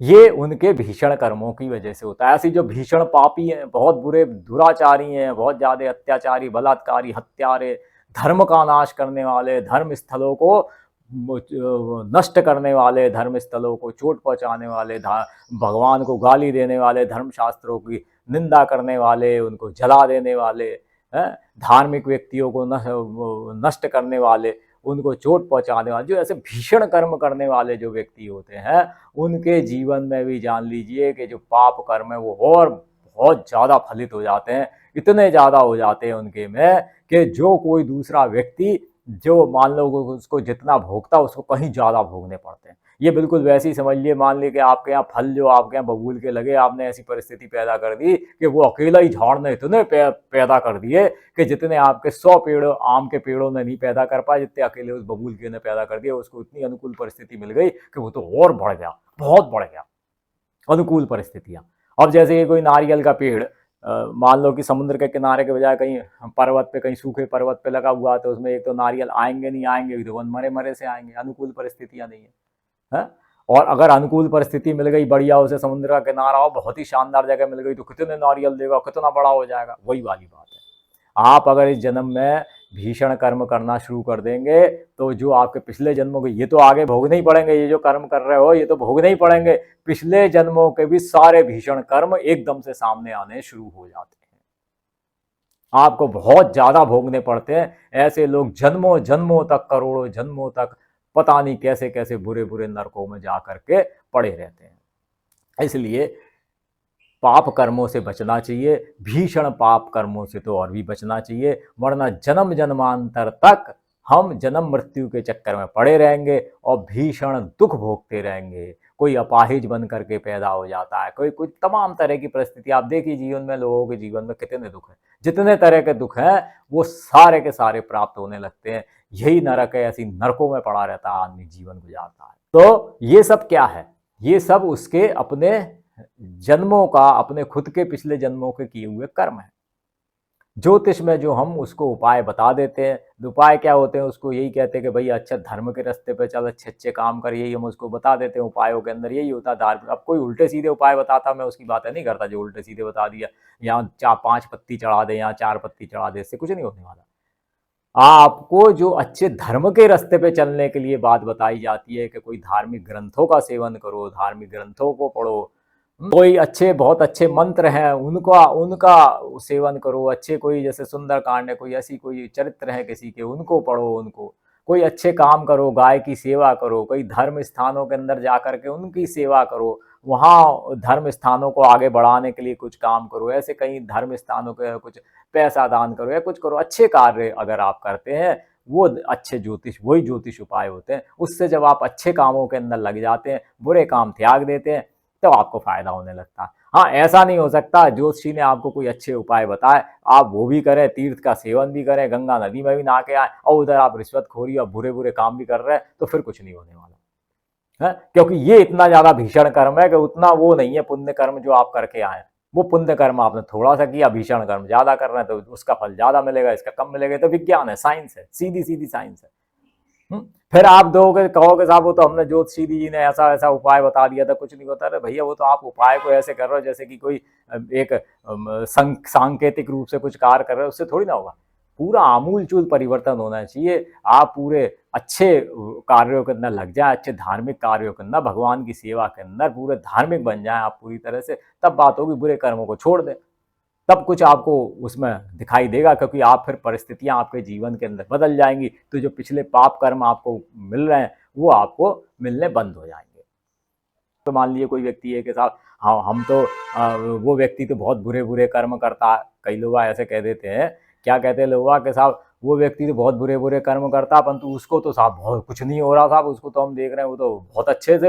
ये उनके भीषण कर्मों की वजह से होता है। ऐसी जो भीषण पापी हैं, बहुत बुरे दुराचारी हैं, बहुत ज्यादा अत्याचारी, बलात्कारी, हत्यारे, धर्म का नाश करने वाले, धर्म स्थलों को नष्ट करने वाले, धर्म स्थलों को चोट पहुंचाने वाले, भगवान को गाली देने वाले, धर्मशास्त्रों की निंदा करने वाले, उनको जला देने वाले, धार्मिक व्यक्तियों को नष्ट करने वाले, उनको चोट पहुंचाने वाले, जो ऐसे भीषण कर्म करने वाले जो व्यक्ति होते हैं, उनके जीवन में भी जान लीजिए कि जो पाप कर्म है वो और बहुत ज़्यादा फलित हो जाते हैं, इतने ज़्यादा हो जाते हैं उनके में कि जो कोई दूसरा व्यक्ति जो मान लो उसको जितना भोगता उसको कहीं ज़्यादा भोगने पड़ते हैं। ये बिल्कुल वैसे ही समझ लिए, मान ली कि आपके यहाँ फल जो आपके यहाँ बबूल के लगे, आपने ऐसी परिस्थिति पैदा कर दी कि वो अकेला ही झाड़ ने इतने पैदा कर दिए कि जितने आपके 100 पेड़ आम के पेड़ों ने नहीं पैदा कर पाए, जितने अकेले उस बबूल के ने पैदा कर दिया। उसको इतनी अनुकूल परिस्थिति मिल गई कि वो तो और बढ़ गया, बहुत बढ़ गया, अनुकूल परिस्थितियाँ। अब जैसे ये कोई नारियल का पेड़ मान लो कि समुद्र के किनारे के बजाय कहीं पर्वत पे, कहीं सूखे पर्वत पे लगा हुआ, तो उसमें एक तो नारियल आएंगे नहीं आएंगे, तो मरे मरे से आएंगे, अनुकूल परिस्थितियां नहीं है। और अगर अनुकूल परिस्थिति मिल गई, बढ़िया उसे समुद्र का किनारा हो, बहुत ही शानदार जगह मिल गई, तो कितने नारियल देगा, कितना बड़ा हो जाएगा। वही वाली बात है, आप अगर इस जन्म में भीषण कर्म करना शुरू कर देंगे तो जो आपके पिछले जन्मों के, ये तो आगे भोगने ही पड़ेंगे, ये जो कर्म कर रहे हो ये तो भोगने ही पड़ेंगे, पिछले जन्मों के भी सारे भीषण कर्म एकदम से सामने आने शुरू हो जाते हैं, आपको बहुत ज्यादा भोगने पड़ते हैं। ऐसे लोग जन्मों जन्मों तक, करोड़ों जन्मों तक पता नहीं कैसे कैसे बुरे बुरे नरकों में जा करके पड़े रहते हैं। इसलिए पाप कर्मों से बचना चाहिए, भीषण पाप कर्मों से तो और भी बचना चाहिए, वरना जन्म जन्मांतर तक हम जन्म मृत्यु के चक्कर में पड़े रहेंगे और भीषण दुख भोगते रहेंगे। कोई अपाहिज बन करके पैदा हो जाता है, कोई कुछ तमाम तरह की परिस्थिति। आप देखिए जीवन में, लोगों के जीवन में कितने दुख हैं, जितने तरह के दुख हैं वो सारे के सारे प्राप्त होने लगते हैं। यही नरक है, ऐसी नरकों में पड़ा रहता है आदमी, जीवन गुजारता है। तो ये सब क्या है? ये सब उसके अपने जन्मों का, अपने खुद के पिछले जन्मों के किए हुए कर्म है। ज्योतिष में जो हम उसको उपाय बता देते हैं, उपाय क्या होते हैं, उसको यही कहते हैं कि भाई अच्छा धर्म के रास्ते पे चल, अच्छे अच्छे काम कर, यही हम उसको बता देते हैं। उपायों के अंदर यही होता है धार्मिक। अब कोई उल्टे सीधे उपाय बताता, मैं उसकी बातें नहीं करता, जो उल्टे सीधे बता दिया, यहाँ 5 पत्ती चढ़ा दे, यहाँ 4 पत्ती चढ़ा दे, इससे कुछ नहीं होने वाला। आपको जो अच्छे धर्म के रास्ते पे चलने के लिए बात बताई जाती है कि कोई धार्मिक ग्रंथों का सेवन करो, धार्मिक ग्रंथों को पढ़ो, कोई अच्छे, बहुत अच्छे मंत्र हैं उनका उनका सेवन करो, अच्छे कोई जैसे सुंदरकांड है, कोई ऐसी कोई चरित्र है किसी के, उनको पढ़ो, उनको कोई अच्छे काम करो, गाय की सेवा करो, कोई धर्म स्थानों के अंदर जा कर के उनकी सेवा करो, वहाँ धर्म स्थानों को आगे बढ़ाने के लिए कुछ काम करो, ऐसे कई धर्म स्थानों के कुछ पैसा दान करो या कुछ करो, अच्छे कार्य अगर आप करते हैं वो अच्छे ज्योतिष, वही ज्योतिष उपाय होते हैं। उससे जब आप अच्छे कामों के अंदर लग जाते हैं, बुरे काम त्याग देते हैं, तो आपको फायदा होने लगता है। हाँ, ऐसा नहीं हो सकता ज्योतिषी ने आपको कोई अच्छे उपाय बताए, आप वो भी करें, तीर्थ का सेवन भी करें, गंगा नदी में भी नहा के आए, और उधर आप रिश्वतखोरी और बुरे बुरे काम भी कर रहे हैं, तो फिर कुछ नहीं होने वाला है। क्योंकि ये इतना ज्यादा भीषण कर्म है कि उतना वो नहीं है पुण्य कर्म जो आप करके आए। वो पुण्य कर्म आपने थोड़ा सा किया, भीषण कर्म ज्यादा कर रहे हैं, तो उसका फल ज्यादा मिलेगा, इसका कम मिलेगा। तो विज्ञान है, साइंस है, सीधी सीधी साइंस है। फिर आप दोगे, कहोगे साहब वो तो हमने ज्योतिषी जी ने ऐसा ऐसा उपाय बता दिया था, कुछ नहीं होता। अरे भैया, वो तो आप उपाय को ऐसे कर रहे हो जैसे कि कोई एक सांकेतिक रूप से कुछ कार्य कर रहे हो, उससे थोड़ी ना होगा। पूरा आमूल चूल परिवर्तन होना चाहिए। आप पूरे अच्छे कार्यों के अंदर लग जाए, अच्छे धार्मिक कार्यों के अंदर, भगवान की सेवा के अंदर पूरे धार्मिक बन जाए आप पूरी तरह से, तब बात होगी। बुरे कर्मों को छोड़ दें, तब कुछ आपको उसमें दिखाई देगा, क्योंकि आप फिर परिस्थितियां आपके जीवन के अंदर बदल जाएंगी, तो जो पिछले पाप कर्म आपको मिल रहे हैं वो आपको मिलने बंद हो जाएंगे। तो मान लीजिए कोई व्यक्ति है कि साहब हाँ हम तो वो व्यक्ति तो बहुत बुरे बुरे कर्म करता है। कई लोग ऐसे कह देते हैं, क्या कहते हैं लोग कि साहब वो व्यक्ति तो बहुत बुरे बुरे कर्म करता, परंतु उसको तो साहब बहुत कुछ नहीं हो रहा साहब, उसको तो हम देख रहे हैं वो तो बहुत अच्छे से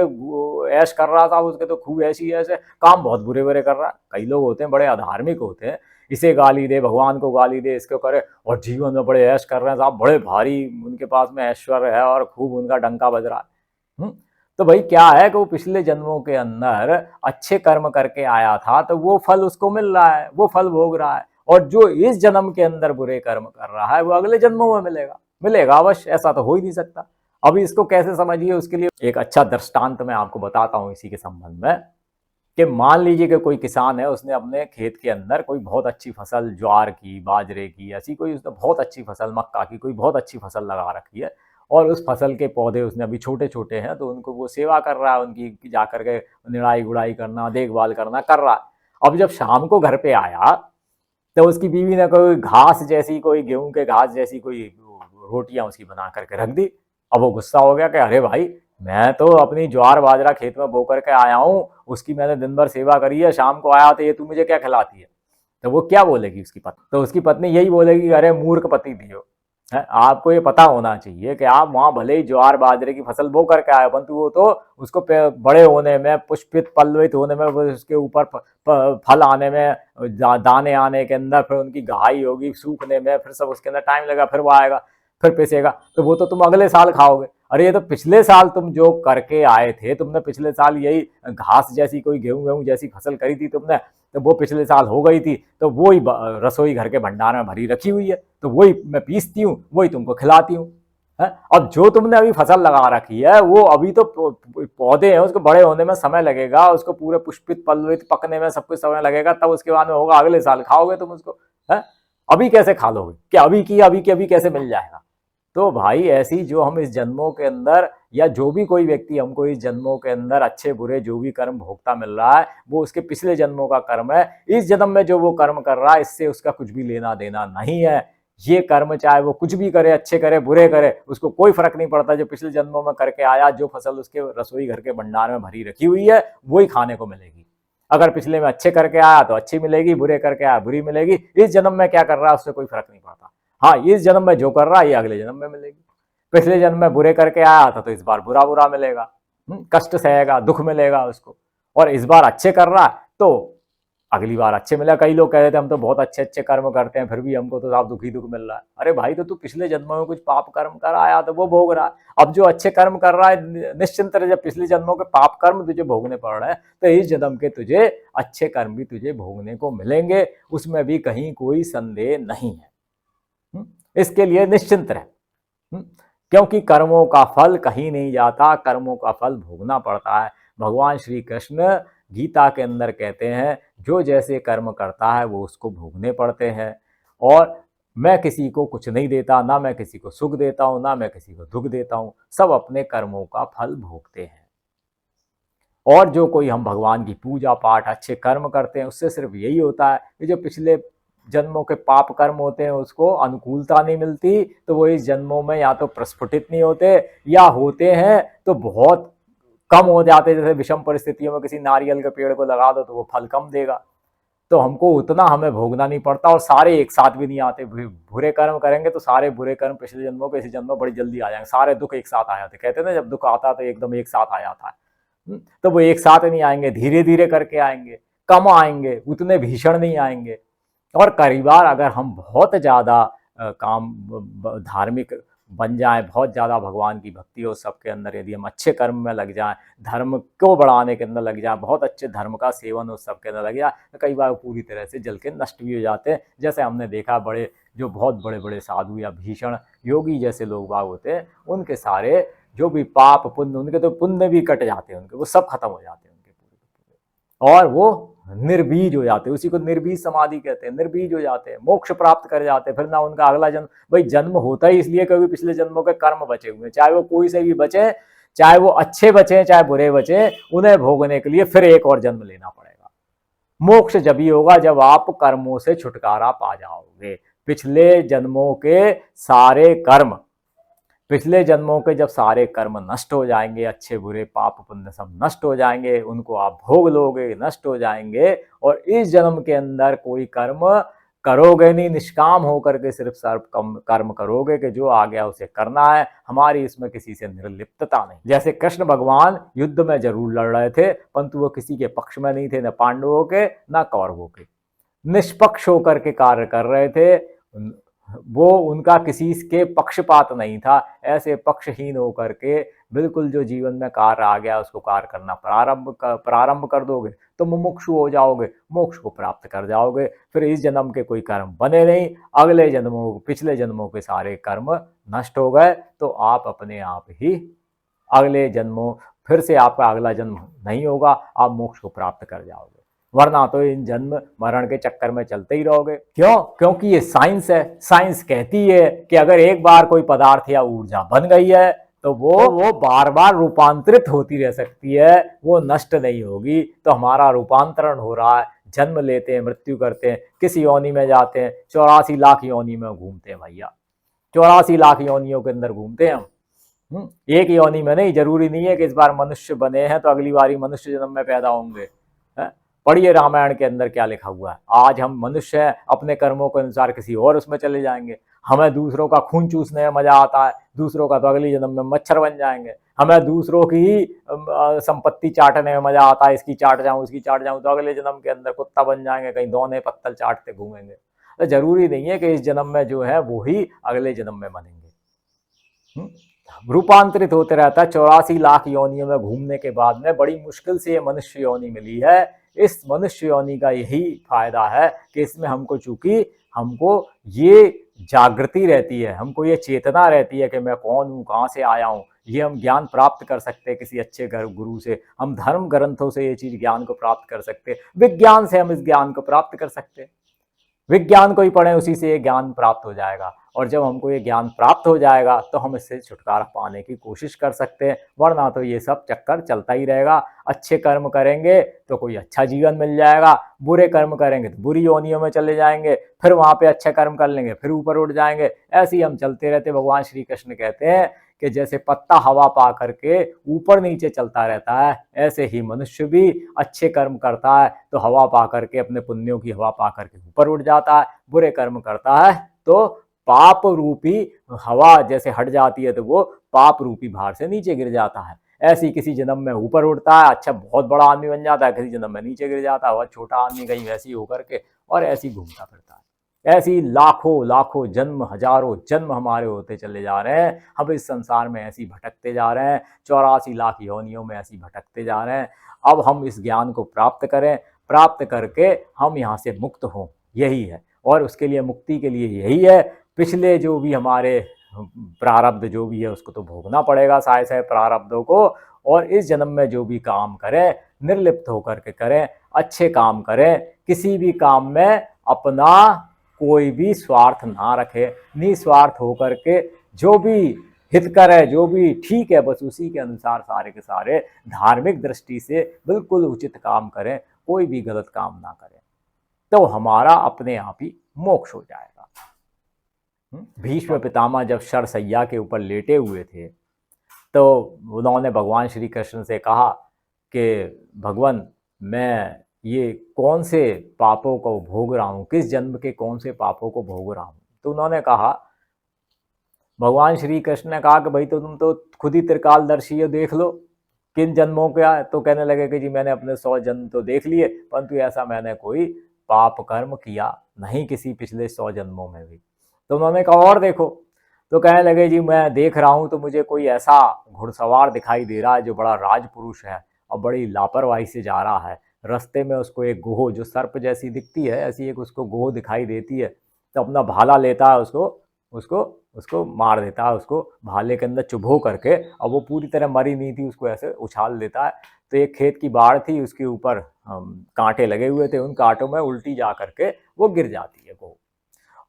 ऐश कर रहा था, उसके तो खूब ऐसी ऐसे काम बहुत बुरे बुरे कर रहा है। कई लोग होते हैं बड़े अधार्मिक होते हैं, इसे गाली दे, भगवान को गाली दे, इसको करे, और जीवन में बड़े ऐश कर रहे हैं साहब, बड़े भारी उनके पास में ऐश्वर्य है और खूब उनका डंका बज रहा है। तो भाई क्या है कि वो पिछले जन्मों के अंदर अच्छे कर्म करके आया था, तो वो फल उसको मिल रहा है, वो फल भोग रहा है। और जो इस जन्म के अंदर बुरे कर्म कर रहा है वो अगले जन्मों में मिलेगा, मिलेगा अवश्य, ऐसा तो हो ही नहीं सकता। अभी इसको कैसे समझिए, उसके लिए एक अच्छा दृष्टांत मैं आपको बताता हूं इसी के संबंध में, कि मान लीजिए कि कोई किसान है, उसने अपने खेत के अंदर कोई बहुत अच्छी फसल, ज्वार की, बाजरे की, ऐसी कोई उसने बहुत अच्छी फसल, मक्का की कोई बहुत अच्छी फसल लगा रखी है, और उस फसल के पौधे उसने अभी छोटे छोटे हैं, तो उनको वो सेवा कर रहा है, उनकी जाकर के निराई गुड़ाई करना, देखभाल करना कर रहा है। अब जब शाम को घर पे आया तो उसकी बीवी ने कोई घास जैसी, कोई गेहूं के घास जैसी कोई रोटियां उसकी बना करके रख दी। अब वो गुस्सा हो गया कि अरे भाई, मैं तो अपनी ज्वार बाजरा खेत में बो करके आया हूँ, उसकी मैंने दिन भर सेवा करी है, शाम को आया तो ये तू मुझे क्या खिलाती है? तो वो क्या बोलेगी उसकी पत्नी? तो उसकी पत्नी यही बोलेगी, अरे मूर्ख पति दियो है, आपको ये पता होना चाहिए कि आप वहां भले ही ज्वार बाजरे की फसल बो करके आए, परंतु वो तो उसको बड़े होने में, पुष्पित पल्लवित होने में, उसके ऊपर फल आने में, दाने आने के अंदर, फिर उनकी घाई होगी, सूखने में, फिर सब उसके अंदर टाइम लगा, फिर वो आएगा, फिर पिसेगा, तो वो तो तुम अगले साल खाओगे। अरे ये तो पिछले साल तुम जो करके आए थे, तुमने पिछले साल यही घास जैसी कोई गेहूं गेहूं जैसी फसल करी थी तुमने, तो वो पिछले साल हो गई थी, तो वही रसोई घर के भंडार में भरी रखी हुई है, तो वही मैं पीसती हूँ, वही तुमको खिलाती हूँ। अब जो तुमने अभी फसल लगा रखी है वो अभी तो पौधे हैं, उसको बड़े होने में समय लगेगा, उसको पूरे पुष्पित पल्लवित पकने में सब कुछ समय लगेगा, तब उसके बाद में होगा, अगले साल खाओगे तुम उसको। है अभी कैसे खा लोगे? क्या अभी की अभी कैसे मिल जाएगा? तो भाई ऐसी जो हम इस जन्मों के अंदर, या जो भी कोई व्यक्ति हमको इस जन्मों के अंदर अच्छे बुरे जो भी कर्म भोगता मिल रहा है, वो उसके पिछले जन्मों का कर्म है। इस जन्म में जो वो कर्म कर रहा है, इससे उसका कुछ भी लेना देना नहीं है। ये कर्म चाहे वो कुछ भी करे, अच्छे करे बुरे करे, उसको कोई फर्क नहीं पड़ता। जो पिछले जन्मों में करके आया, जो फसल उसके रसोई घर के भंडार में भरी रखी हुई है, वही खाने को मिलेगी। अगर पिछले में अच्छे करके आया तो अच्छी मिलेगी, बुरे करके आया बुरी मिलेगी। इस जन्म में क्या कर रहा है उससे कोई फर्क नहीं पड़ता। हाँ, इस जन्म में जो कर रहा है ये अगले जन्म में मिलेगी। पिछले जन्म में बुरे करके आया था तो इस बार बुरा बुरा मिलेगा। कष्ट सहेगा, दुख मिलेगा उसको। और इस बार अच्छे कर रहा है तो अगली बार अच्छे मिला। कई लोग कह रहे थे हम तो बहुत अच्छे अच्छे कर्म करते हैं, फिर भी हमको तो साफ दुख ही दुख मिल रहा है। अरे भाई, तो तू पिछले जन्मों में कुछ पाप कर्म कर आया तो वो भोग रहा है। अब जो अच्छे कर्म कर रहा है, निश्चिंत रह, जब पिछले जन्मों के पाप कर्म तुझे भोगने पड़ रहे हैं तो इस जन्म के तुझे अच्छे कर्म भी तुझे भोगने को मिलेंगे, उसमें भी कहीं कोई संदेह नहीं है। इसके लिए निश्चिंत रह, क्योंकि कर्मों का फल कहीं नहीं जाता, कर्मों का फल भोगना पड़ता है। भगवान श्री कृष्ण गीता के अंदर कहते हैं जो जैसे कर्म करता है वो उसको भोगने पड़ते हैं। और मैं किसी को कुछ नहीं देता, ना मैं किसी को सुख देता हूँ, ना मैं किसी को दुख देता हूँ, सब अपने कर्मों का फल भोगते हैं। और जो कोई हम भगवान की पूजा पाठ अच्छे कर्म करते हैं उससे सिर्फ यही होता है कि जो पिछले जन्मों के पाप कर्म होते हैं उसको अनुकूलता नहीं मिलती, तो वो इस जन्मों में या तो प्रस्फुटित नहीं होते, या होते हैं तो बहुत कम हो जाते। जैसे विषम परिस्थितियों में किसी नारियल के पेड़ को लगा दो तो वो फल कम देगा, तो हमको उतना हमें भोगना नहीं पड़ता। और सारे एक साथ भी नहीं आते, बुरे कर्म करेंगे तो सारे बुरे कर्म पिछले जन्मों के इस जन्म में बड़ी जल्दी आ जाएंगे, सारे दुख एक साथ आ जाते। कहते हैं ना, जब दुख आता है तो एकदम एक साथ आ जाता है। तो वो एक साथ नहीं आएंगे, धीरे धीरे करके आएंगे, कम आएंगे, उतने भीषण नहीं आएंगे। और कई बार अगर हम बहुत ज़्यादा काम धार्मिक बन जाएं, बहुत ज़्यादा भगवान की भक्ति हो सबके अंदर, यदि हम अच्छे कर्म में लग जाएं, धर्म को बढ़ाने के अंदर लग जाएं, बहुत अच्छे धर्म का सेवन हो सबके अंदर लग जाए, तो कई बार पूरी तरह से जल के नष्ट भी हो जाते हैं। जैसे हमने देखा बड़े जो बहुत बड़े बड़े साधु या भीषण योगी जैसे लोग बाग होते हैं, उनके सारे जो भी पाप पुण्य, उनके तो पुण्य भी कट जाते हैं, उनके वो सब खत्म हो जाते हैं उनके पूरे, और वो निर्बीज हो जाते हैं। उसी को निर्बीज समाधि कहते हैं, निर्बीज हो जाते हैं, मोक्ष प्राप्त कर जाते हैं। फिर ना उनका अगला जन्म, भाई जन्म होता ही इसलिए क्योंकि पिछले जन्मों के कर्म बचे हुए, चाहे वो कोई से भी बचे, चाहे वो अच्छे बचे चाहे बुरे बचे, उन्हें भोगने के लिए फिर एक और जन्म लेना पड़ेगा। मोक्ष जब ही होगा जब आप कर्मों से छुटकारा पा जाओगे। पिछले जन्मों के सारे कर्म, पिछले जन्मों के जब सारे कर्म नष्ट हो जाएंगे, अच्छे बुरे पाप पुण्य सब नष्ट हो जाएंगे, उनको आप भोग लोगे, नष्ट हो जाएंगे, और इस जन्म के अंदर कोई कर्म करोगे नहीं, निष्काम होकर के सिर्फ सर्व कर्म करोगे कि जो आ गया उसे करना है, हमारी इसमें किसी से निर्लिप्तता नहीं। जैसे कृष्ण भगवान युद्ध में जरूर लड़ रहे थे, परंतु वो किसी के पक्ष में नहीं थे, न पांडवों के न कौरवों के, निष्पक्ष होकर के कार्य कर रहे थे। वो उनका किसी के पक्षपात नहीं था। ऐसे पक्षहीन होकर के बिल्कुल जो जीवन में कार्य आ गया उसको कार्य करना प्रारंभ कर दोगे तो मुमुक्षु हो जाओगे, मोक्ष को प्राप्त कर जाओगे। फिर इस जन्म के कोई कर्म बने नहीं, अगले जन्मों, पिछले जन्मों के सारे कर्म नष्ट हो गए, तो आप अपने आप ही अगले जन्मों, फिर से आपका अगला जन्म नहीं होगा, आप मोक्ष को प्राप्त कर जाओगे। वरना तो इन जन्म मरण के चक्कर में चलते ही रहोगे। क्यों? क्योंकि ये साइंस है। साइंस कहती है कि अगर एक बार कोई पदार्थ या ऊर्जा बन गई है तो वो बार बार रूपांतरित होती रह सकती है, वो नष्ट नहीं होगी। तो हमारा रूपांतरण हो रहा है, जन्म लेते हैं, मृत्यु करते हैं, किस योनि में जाते हैं, 84 लाख योनि में घूमते हैं भैया, 84 लाख योनियों के अंदर घूमते हैं हम। एक योनि में नहीं, जरूरी नहीं है कि इस बार मनुष्य बने हैं तो अगली बारी मनुष्य जन्म में पैदा होंगे। पढ़िए रामायण के अंदर क्या लिखा हुआ है। आज हम मनुष्य हैं, अपने कर्मों के अनुसार किसी और उसमें चले जाएंगे। हमें दूसरों का खून चूसने में मजा आता है, दूसरों का तो अगली जन्म में मच्छर बन जाएंगे। हमें दूसरों की ही संपत्ति चाटने में मजा आता है, इसकी चाट जाऊं उसकी चाट जाऊं, तो अगले जन्म के अंदर कुत्ता बन जाएंगे, कहीं दोने पत्तल चाटते घूमेंगे। तो जरूरी नहीं है कि इस जन्म में जो है वो ही अगले जन्म में बनेंगे। रूपांतरित होते रहता है। 84 लाख योनियों में घूमने के बाद में बड़ी मुश्किल से ये मनुष्य योनि मिली है। इस मनुष्य योनि का यही फायदा है कि इसमें हमको, चूंकि हमको ये जागृति रहती है, हमको ये चेतना रहती है कि मैं कौन हूँ, कहाँ से आया हूँ, ये हम ज्ञान प्राप्त कर सकते हैं किसी अच्छे गुरु से। हम धर्म ग्रंथों से ये चीज ज्ञान को प्राप्त कर सकते हैं, विज्ञान से हम इस ज्ञान को प्राप्त कर सकते हैं। विज्ञान को ही पढ़ें, उसी से ये ज्ञान प्राप्त हो जाएगा। और जब हमको ये ज्ञान प्राप्त हो जाएगा तो हम इससे छुटकारा पाने की कोशिश कर सकते हैं, वरना तो ये सब चक्कर चलता ही रहेगा। अच्छे कर्म करेंगे तो कोई अच्छा जीवन मिल जाएगा, बुरे कर्म करेंगे तो बुरी योनियों में चले जाएंगे, फिर वहां पे अच्छे कर्म कर लेंगे, फिर ऊपर उठ जाएंगे। ऐसे ही हम चलते रहते। भगवान श्री कृष्ण कहते हैं कि जैसे पत्ता हवा पा करके ऊपर नीचे चलता रहता है, ऐसे ही मनुष्य भी अच्छे कर्म करता है तो हवा पा करके, अपने पुण्यों की हवा पा करके ऊपर उठ जाता है। बुरे कर्म करता है तो पाप रूपी हवा जैसे हट जाती है तो वो पाप रूपी भार से नीचे गिर जाता है। ऐसे ही किसी जन्म में ऊपर उड़ता है, अच्छा बहुत बड़ा आदमी बन जाता है, किसी जन्म में नीचे गिर जाता है, बहुत छोटा आदमी कहीं वैसे ही होकर के और ऐसे ही घूमता फिरता है। ऐसे ही लाखों लाखों जन्म, हजारों जन्म हमारे होते चले जा रहे हैं। हम इस संसार में ऐसे ही भटकते जा रहे हैं, 84 लाख योनियों में ऐसे ही भटकते जा रहे हैं। अब हम इस ज्ञान को प्राप्त करें, प्राप्त करके हम यहाँ से मुक्त हों, यही है। और उसके लिए, मुक्ति के लिए यही है, पिछले जो भी हमारे प्रारब्ध जो भी है उसको तो भोगना पड़ेगा, साए साए प्रारब्धों को। और इस जन्म में जो भी काम करें निर्लिप्त होकर के करें, अच्छे काम करें, किसी भी काम में अपना कोई भी स्वार्थ ना रखे, निस्वार्थ होकर के जो भी हितकर है, जो भी ठीक है, बस उसी के अनुसार सारे के सारे धार्मिक दृष्टि से बिल्कुल उचित काम करें, कोई भी गलत काम ना करें, तो हमारा अपने आप ही मोक्ष हो जाएगा। भीष्म पितामह जब शरशैया के ऊपर लेटे हुए थे तो उन्होंने भगवान श्री कृष्ण से कहा कि भगवान, मैं ये कौन से पापों को भोग रहा हूँ, किस जन्म के कौन से पापों को भोग रहा हूँ। तो उन्होंने कहा, भगवान श्री कृष्ण ने कहा कि भाई तो तुम तो खुद ही त्रिकालदर्शी हो, देख लो किन जन्मों का। तो कहने लगे कि जी मैंने अपने 100 जन्म तो देख लिए, परंतु ऐसा मैंने कोई पाप कर्म किया नहीं किसी पिछले 100 जन्मों में भी। तो उन्होंने कहा और देखो। तो कहने लगे, जी मैं देख रहा हूँ तो मुझे कोई ऐसा घुड़सवार दिखाई दे रहा है जो बड़ा राजपुरुष है और बड़ी लापरवाही से जा रहा है। रास्ते में उसको एक गोह जो सर्प जैसी दिखती है, ऐसी एक उसको गोह दिखाई देती है, तो अपना भाला लेता है, उसको उसको उसको मार देता है, उसको भाले के अंदर चुभो करके। और वो पूरी तरह मरी नहीं थी, उसको ऐसे उछाल देता है। तो एक खेत की बाड़ थी, उसके ऊपर कांटे लगे हुए थे, उन कांटों में उल्टी जा करके वो गिर जाती है गोह।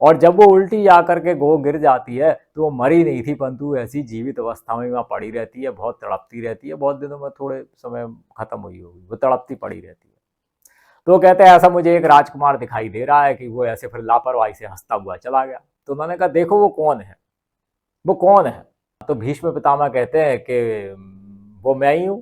और जब वो उल्टी जा करके गोह गिर जाती है तो वो मरी नहीं थी, परंतु ऐसी जीवित अवस्था में वहाँ पड़ी रहती है, बहुत तड़पती रहती है, बहुत दिनों में थोड़े समय खत्म हुई होगी, वो तड़पती पड़ी रहती है। तो कहते हैं ऐसा मुझे एक राजकुमार दिखाई दे रहा है कि वो ऐसे फिर लापरवाही से हंसता हुआ चला गया। तो उन्होंने कहा देखो वो कौन है, वो कौन है। तो भीष्म पितामह कहते हैं कि वो मैं ही हूं।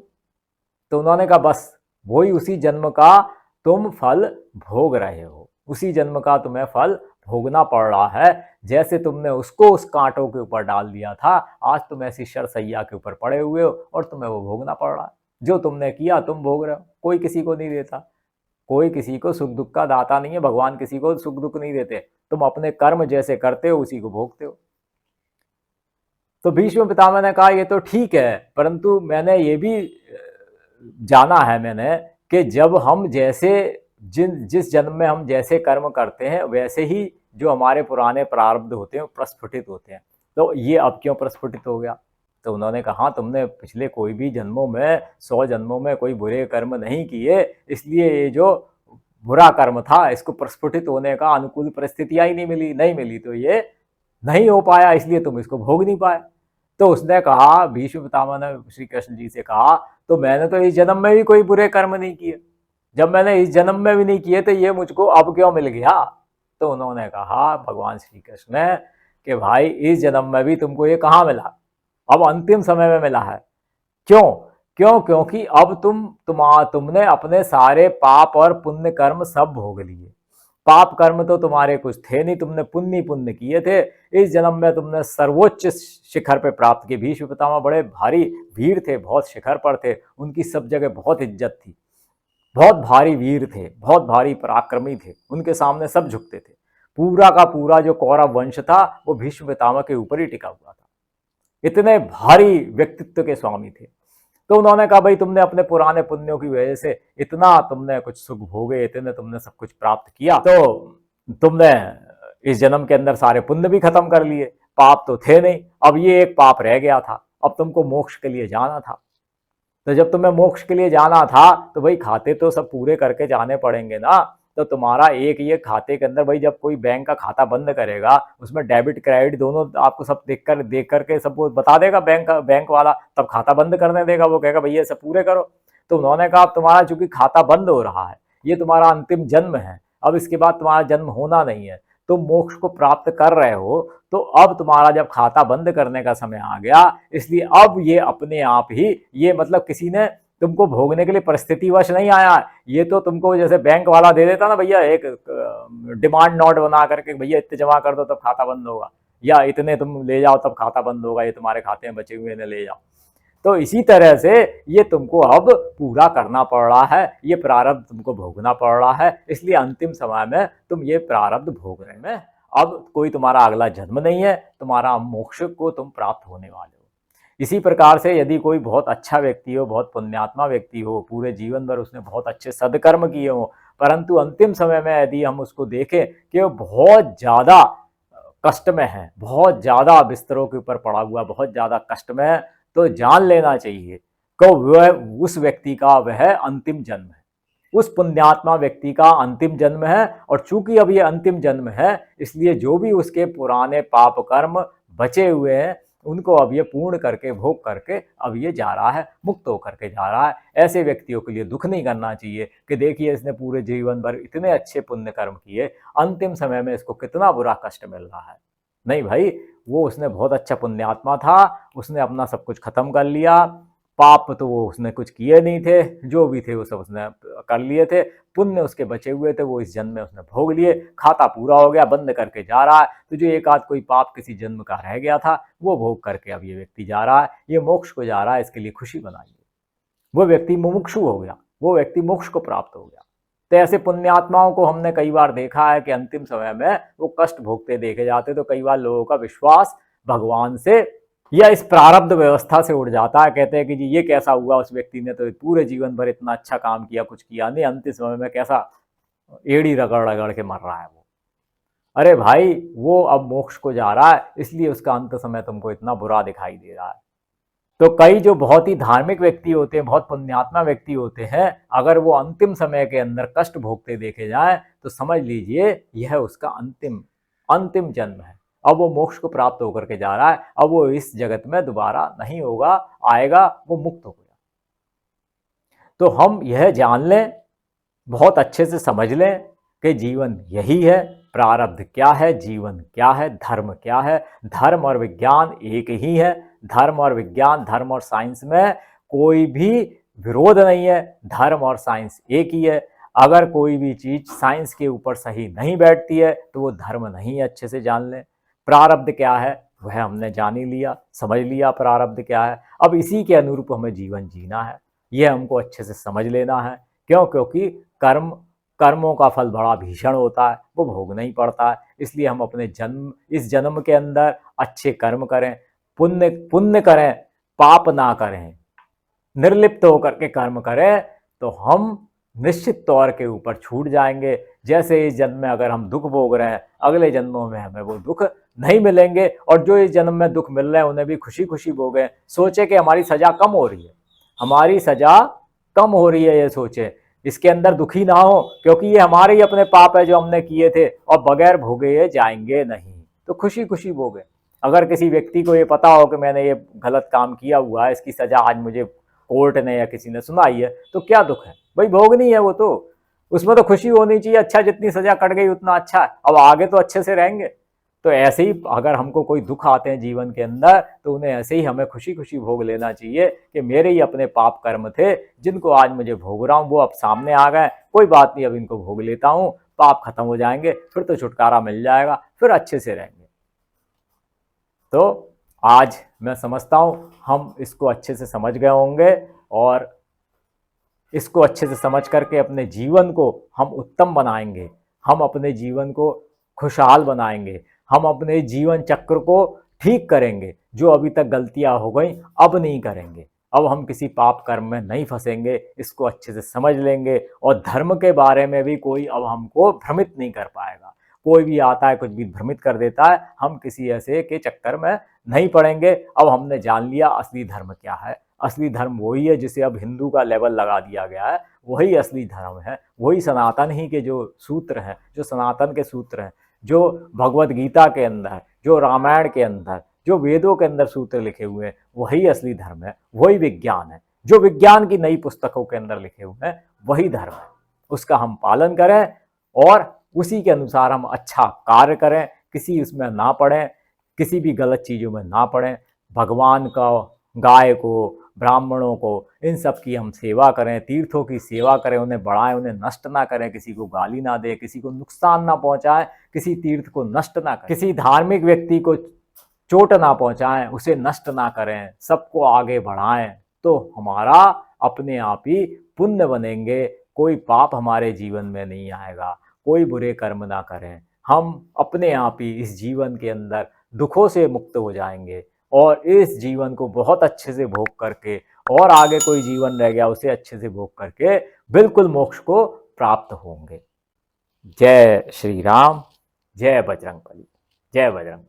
तो उन्होंने कहा बस वही, उसी जन्म का तुम फल भोग रहे हो, उसी जन्म का तुम्हें फल भोगना पड़ रहा है। जैसे तुमने उसको उस कांटों के ऊपर डाल दिया था, आज तुम ऐसी शरशैया के ऊपर पड़े हुए हो और तुम्हें वो भोगना पड़ रहा है। जो तुमने किया तुम भोग रहे हो, कोई किसी को नहीं देता, कोई किसी को सुख दुख का दाता नहीं है, भगवान किसी को सुख दुख नहीं देते, तुम अपने कर्म जैसे करते हो उसी को भोगते हो। तो भीष्म पितामह ने कहा ये तो ठीक है, परंतु मैंने ये भी जाना है मैंने कि जब हम जैसे जिस जन्म में हम जैसे कर्म करते हैं वैसे ही जो हमारे पुराने प्रारब्ध होते हैं प्रस्फुटित होते हैं। तो ये अब क्यों प्रस्फुटित हो गया। तो उन्होंने कहा तुमने पिछले कोई भी जन्मों में 100 जन्मों में कोई बुरे कर्म नहीं किए, इसलिए ये जो बुरा कर्म था इसको प्रस्फुटित होने का अनुकूल परिस्थितियां ही नहीं मिली तो ये नहीं हो पाया, इसलिए तुम इसको भोग नहीं पाए। तो उसने कहा, भीष्म पितामह ने श्री कृष्ण जी से कहा, तो मैंने तो इस जन्म में भी कोई बुरे कर्म नहीं किए, जब मैंने इस जन्म में भी नहीं किए तो ये मुझको अब क्यों मिल गया। तो उन्होंने कहा भगवान श्री कृष्ण ने कि भाई इस जन्म में भी तुमको ये कहाँ मिला, अब अंतिम समय में मिला है। क्यों क्यों क्योंकि अब तुमने अपने सारे पाप और पुण्य कर्म सब भोग लिए। पाप कर्म तो तुम्हारे कुछ थे नहीं, तुमने पुण्य पुण्य किए थे। इस जन्म में तुमने सर्वोच्च शिखर पे प्राप्त किए। भीष्म पितामह बड़े भारी वीर थे, बहुत शिखर पर थे, उनकी सब जगह बहुत इज्जत थी, बहुत भारी वीर थे, बहुत भारी पराक्रमी थे, उनके सामने सब झुकते थे। पूरा का पूरा जो कौरव वंश था वो भीष्म पितामह के ऊपर ही टिका हुआ था, इतने भारी व्यक्तित्व के स्वामी थे। तो उन्होंने कहा भाई तुमने अपने पुराने पुण्यों की वजह से इतना तुमने कुछ सुख भोगे, इतने तुमने सब कुछ प्राप्त किया, तो तुमने इस जन्म के अंदर सारे पुण्य भी खत्म कर लिए, पाप तो थे नहीं, अब ये एक पाप रह गया था, अब तुमको मोक्ष के लिए जाना था। तो जब तुम्हें मोक्ष के लिए जाना था तो भाई खाते तो सब पूरे करके जाने पड़ेंगे ना। तो तुम्हारा एक ये खाते के अंदर, भाई जब कोई बैंक का खाता बंद करेगा उसमें डेबिट क्रेडिट दोनों आपको सब देख करके सब बता देगा बैंक वाला, तब खाता बंद करने देगा, वो कहेगा भैया सब पूरे करो। तो उन्होंने कहा अब तुम्हारा चूंकि खाता बंद हो रहा है, ये तुम्हारा अंतिम जन्म है, अब इसके बाद तुम्हारा जन्म होना नहीं है, तुम मोक्ष को प्राप्त कर रहे हो, तो अब तुम्हारा जब खाता बंद करने का समय आ गया, इसलिए अब ये अपने आप ही, ये मतलब किसी ने तुमको भोगने के लिए परिस्थितिवश नहीं आया, ये तो तुमको जैसे बैंक वाला दे देता ना भैया एक डिमांड नोट बना करके, भैया इतने जमा कर दो तब खाता बंद होगा, या इतने तुम ले जाओ तब खाता बंद होगा, ये तुम्हारे खाते में बचे हुए ने ले जाओ। तो इसी तरह से ये तुमको अब पूरा करना पड़ रहा है, ये प्रारब्ध तुमको भोगना पड़ रहा है, इसलिए अंतिम समय में तुम ये प्रारब्ध भोग रहे हैं। अब कोई तुम्हारा अगला जन्म नहीं है, तुम्हारा मोक्ष को तुम प्राप्त होने वाले हो। इसी प्रकार से यदि कोई बहुत अच्छा व्यक्ति हो, बहुत पुण्यात्मा व्यक्ति हो, पूरे जीवन भर उसने बहुत अच्छे सदकर्म किए हों, परंतु अंतिम समय में यदि हम उसको देखें कि वो बहुत ज़्यादा कष्ट में है, बहुत ज़्यादा बिस्तरों के ऊपर पड़ा हुआ, बहुत ज़्यादा कष्ट में है, तो जान लेना चाहिए कि वह उस व्यक्ति का वह अंतिम जन्म है, उस पुण्यात्मा व्यक्ति का अंतिम जन्म है। और चूंकि अब ये अंतिम जन्म है, इसलिए जो भी उसके पुराने पाप कर्म बचे हुए हैं उनको अब ये पूर्ण करके, भोग करके अब ये जा रहा है, मुक्त होकर के जा रहा है। ऐसे व्यक्तियों के लिए दुख नहीं करना चाहिए कि देखिए इसने पूरे जीवन भर इतने अच्छे पुण्य कर्म किए, अंतिम समय में इसको कितना बुरा कष्ट मिल रहा है। नहीं भाई, वो उसने बहुत अच्छा पुण्यात्मा था, उसने अपना सब कुछ खत्म कर लिया, पाप तो वो उसने कुछ किए नहीं थे, जो भी थे वो सब उसने कर लिए थे, पुण्य उसके बचे हुए थे वो इस जन्म में उसने भोग लिए, खाता पूरा हो गया, बंद करके जा रहा है। तो जो एक आध कोई पाप किसी जन्म का रह गया था वो भोग करके अब ये व्यक्ति जा रहा है, ये मोक्ष को जा रहा है, इसके लिए खुशी बनाइए। वो व्यक्ति मुमुक्षु हो गया, वो व्यक्ति मोक्ष को प्राप्त हो गया। तो ऐसे पुण्यात्माओं को हमने कई बार देखा है कि अंतिम समय में वो कष्ट भोगते देखे जाते, तो कई बार लोगों का विश्वास भगवान से या इस प्रारब्ध व्यवस्था से उड़ जाता है। कहते हैं कि जी ये कैसा हुआ, उस व्यक्ति ने तो पूरे जीवन भर इतना अच्छा काम किया, कुछ किया नहीं, अंतिम समय में कैसा एड़ी रगड़ रगड़ के मर रहा है वो। अरे भाई, वो अब मोक्ष को जा रहा है, इसलिए उसका अंत समय तुमको इतना बुरा दिखाई दे रहा है। तो कई जो बहुत ही धार्मिक व्यक्ति होते हैं, बहुत पुण्यात्मा व्यक्ति होते हैं, अगर वो अंतिम समय के अंदर कष्ट भोगते देखे जाए तो समझ लीजिए यह उसका अंतिम जन्म है। अब वो मोक्ष को प्राप्त होकर के जा रहा है, अब वो इस जगत में दोबारा नहीं होगा, आएगा, वो मुक्त हो गया। तो हम यह जान लें, बहुत अच्छे से समझ लें कि जीवन यही है, प्रारब्ध क्या है, जीवन क्या है, धर्म क्या है। धर्म और विज्ञान एक ही है। धर्म और विज्ञान, धर्म और साइंस में कोई भी विरोध नहीं है, धर्म और साइंस एक ही है। अगर कोई भी चीज़ साइंस के ऊपर सही नहीं बैठती है तो वो धर्म नहीं, अच्छे से जान लें। प्रारब्ध क्या है वह हमने जान ही लिया, समझ लिया प्रारब्ध क्या है। अब इसी के अनुरूप हमें जीवन जीना है, यह हमको अच्छे से समझ लेना है। क्यों? क्योंकि कर्मों का फल बड़ा भीषण होता है, वो भोगना ही पड़ता है। इसलिए हम अपने इस जन्म के अंदर अच्छे कर्म करें, पुण्य करें, पाप ना करें, निर्लिप्त होकर के कर्म करें, तो हम निश्चित तौर के ऊपर छूट जाएंगे। जैसे इस जन्म में अगर हम दुख भोग रहे हैं, अगले जन्मों में हमें वो दुख नहीं मिलेंगे, और जो इस जन्म में दुख मिल रहे हैं उन्हें भी खुशी खुशी भोगें। सोचे कि हमारी सजा कम हो रही है, हमारी सजा कम हो रही है, ये सोचे, इसके अंदर दुखी ना हो, क्योंकि ये हमारे ही अपने पाप है जो हमने किए थे, और बगैर भोगे ये जाएंगे नहीं, तो खुशी खुशी भोगे। अगर किसी व्यक्ति को ये पता हो कि मैंने ये गलत काम किया हुआ है, इसकी सजा आज मुझे कोर्ट ने या किसी ने सुनाई है, तो क्या दुख है भाई, भोगनी है वो, तो उसमें तो खुशी होनी चाहिए। अच्छा, जितनी सजा कट गई उतना अच्छा है, अब आगे तो अच्छे से रहेंगे। तो ऐसे ही अगर हमको कोई दुख आते हैं जीवन के अंदर, तो उन्हें ऐसे ही हमें खुशी खुशी भोग लेना चाहिए कि मेरे ही अपने पाप कर्म थे जिनको आज मुझे भोग रहा हूँ, वो अब सामने आ गए, कोई बात नहीं, अब इनको भोग लेता हूँ, पाप खत्म हो जाएंगे, फिर तो छुटकारा मिल जाएगा, फिर अच्छे से रहेंगे। तो आज मैं समझता हूँ हम इसको अच्छे से समझ गए होंगे, और इसको अच्छे से समझ करके अपने जीवन को हम उत्तम बनाएंगे, हम अपने जीवन को खुशहाल बनाएंगे, हम अपने जीवन चक्र को ठीक करेंगे। जो अभी तक गलतियां हो गई अब नहीं करेंगे, अब हम किसी पाप कर्म में नहीं फंसेंगे, इसको अच्छे से समझ लेंगे। और धर्म के बारे में भी कोई अब हमको भ्रमित नहीं कर पाएगा। कोई भी आता है कुछ भी भ्रमित कर देता है, हम किसी ऐसे के चक्कर में नहीं पड़ेंगे। अब हमने जान लिया असली धर्म क्या है। असली धर्म वही है जिसे अब हिंदू का लेवल लगा दिया गया है, वही असली धर्म है, वही सनातन ही के जो सूत्र हैं, जो सनातन के सूत्र हैं, जो भगवत गीता के अंदर, जो रामायण के अंदर, जो वेदों के अंदर सूत्र लिखे हुए हैं, वही असली धर्म है, वही विज्ञान है। जो विज्ञान की नई पुस्तकों के अंदर लिखे हुए हैं वही धर्म है। उसका हम पालन करें और उसी के अनुसार हम अच्छा कार्य करें, किसी उसमें ना पड़ें, किसी भी गलत चीज़ों में ना पड़ें। भगवान का, गाय को, ब्राह्मणों को, इन सब की हम सेवा करें, तीर्थों की सेवा करें, उन्हें बढ़ाएं, उन्हें नष्ट ना करें, किसी को गाली ना दें, किसी को नुकसान ना पहुंचाएं, किसी तीर्थ को नष्ट ना करें, किसी धार्मिक व्यक्ति को चोट ना पहुंचाएं, उसे नष्ट ना करें, सबको आगे बढ़ाएं, तो हमारा अपने आप ही पुण्य बनेंगे। कोई पाप हमारे जीवन में नहीं आएगा, कोई बुरे कर्म ना करें, हम अपने आप ही इस जीवन के अंदर दुखों से मुक्त हो जाएंगे और इस जीवन को बहुत अच्छे से भोग करके, और आगे कोई जीवन रह गया उसे अच्छे से भोग करके बिल्कुल मोक्ष को प्राप्त होंगे। जय श्री राम, जय बजरंगबली, जय बजरंगबली।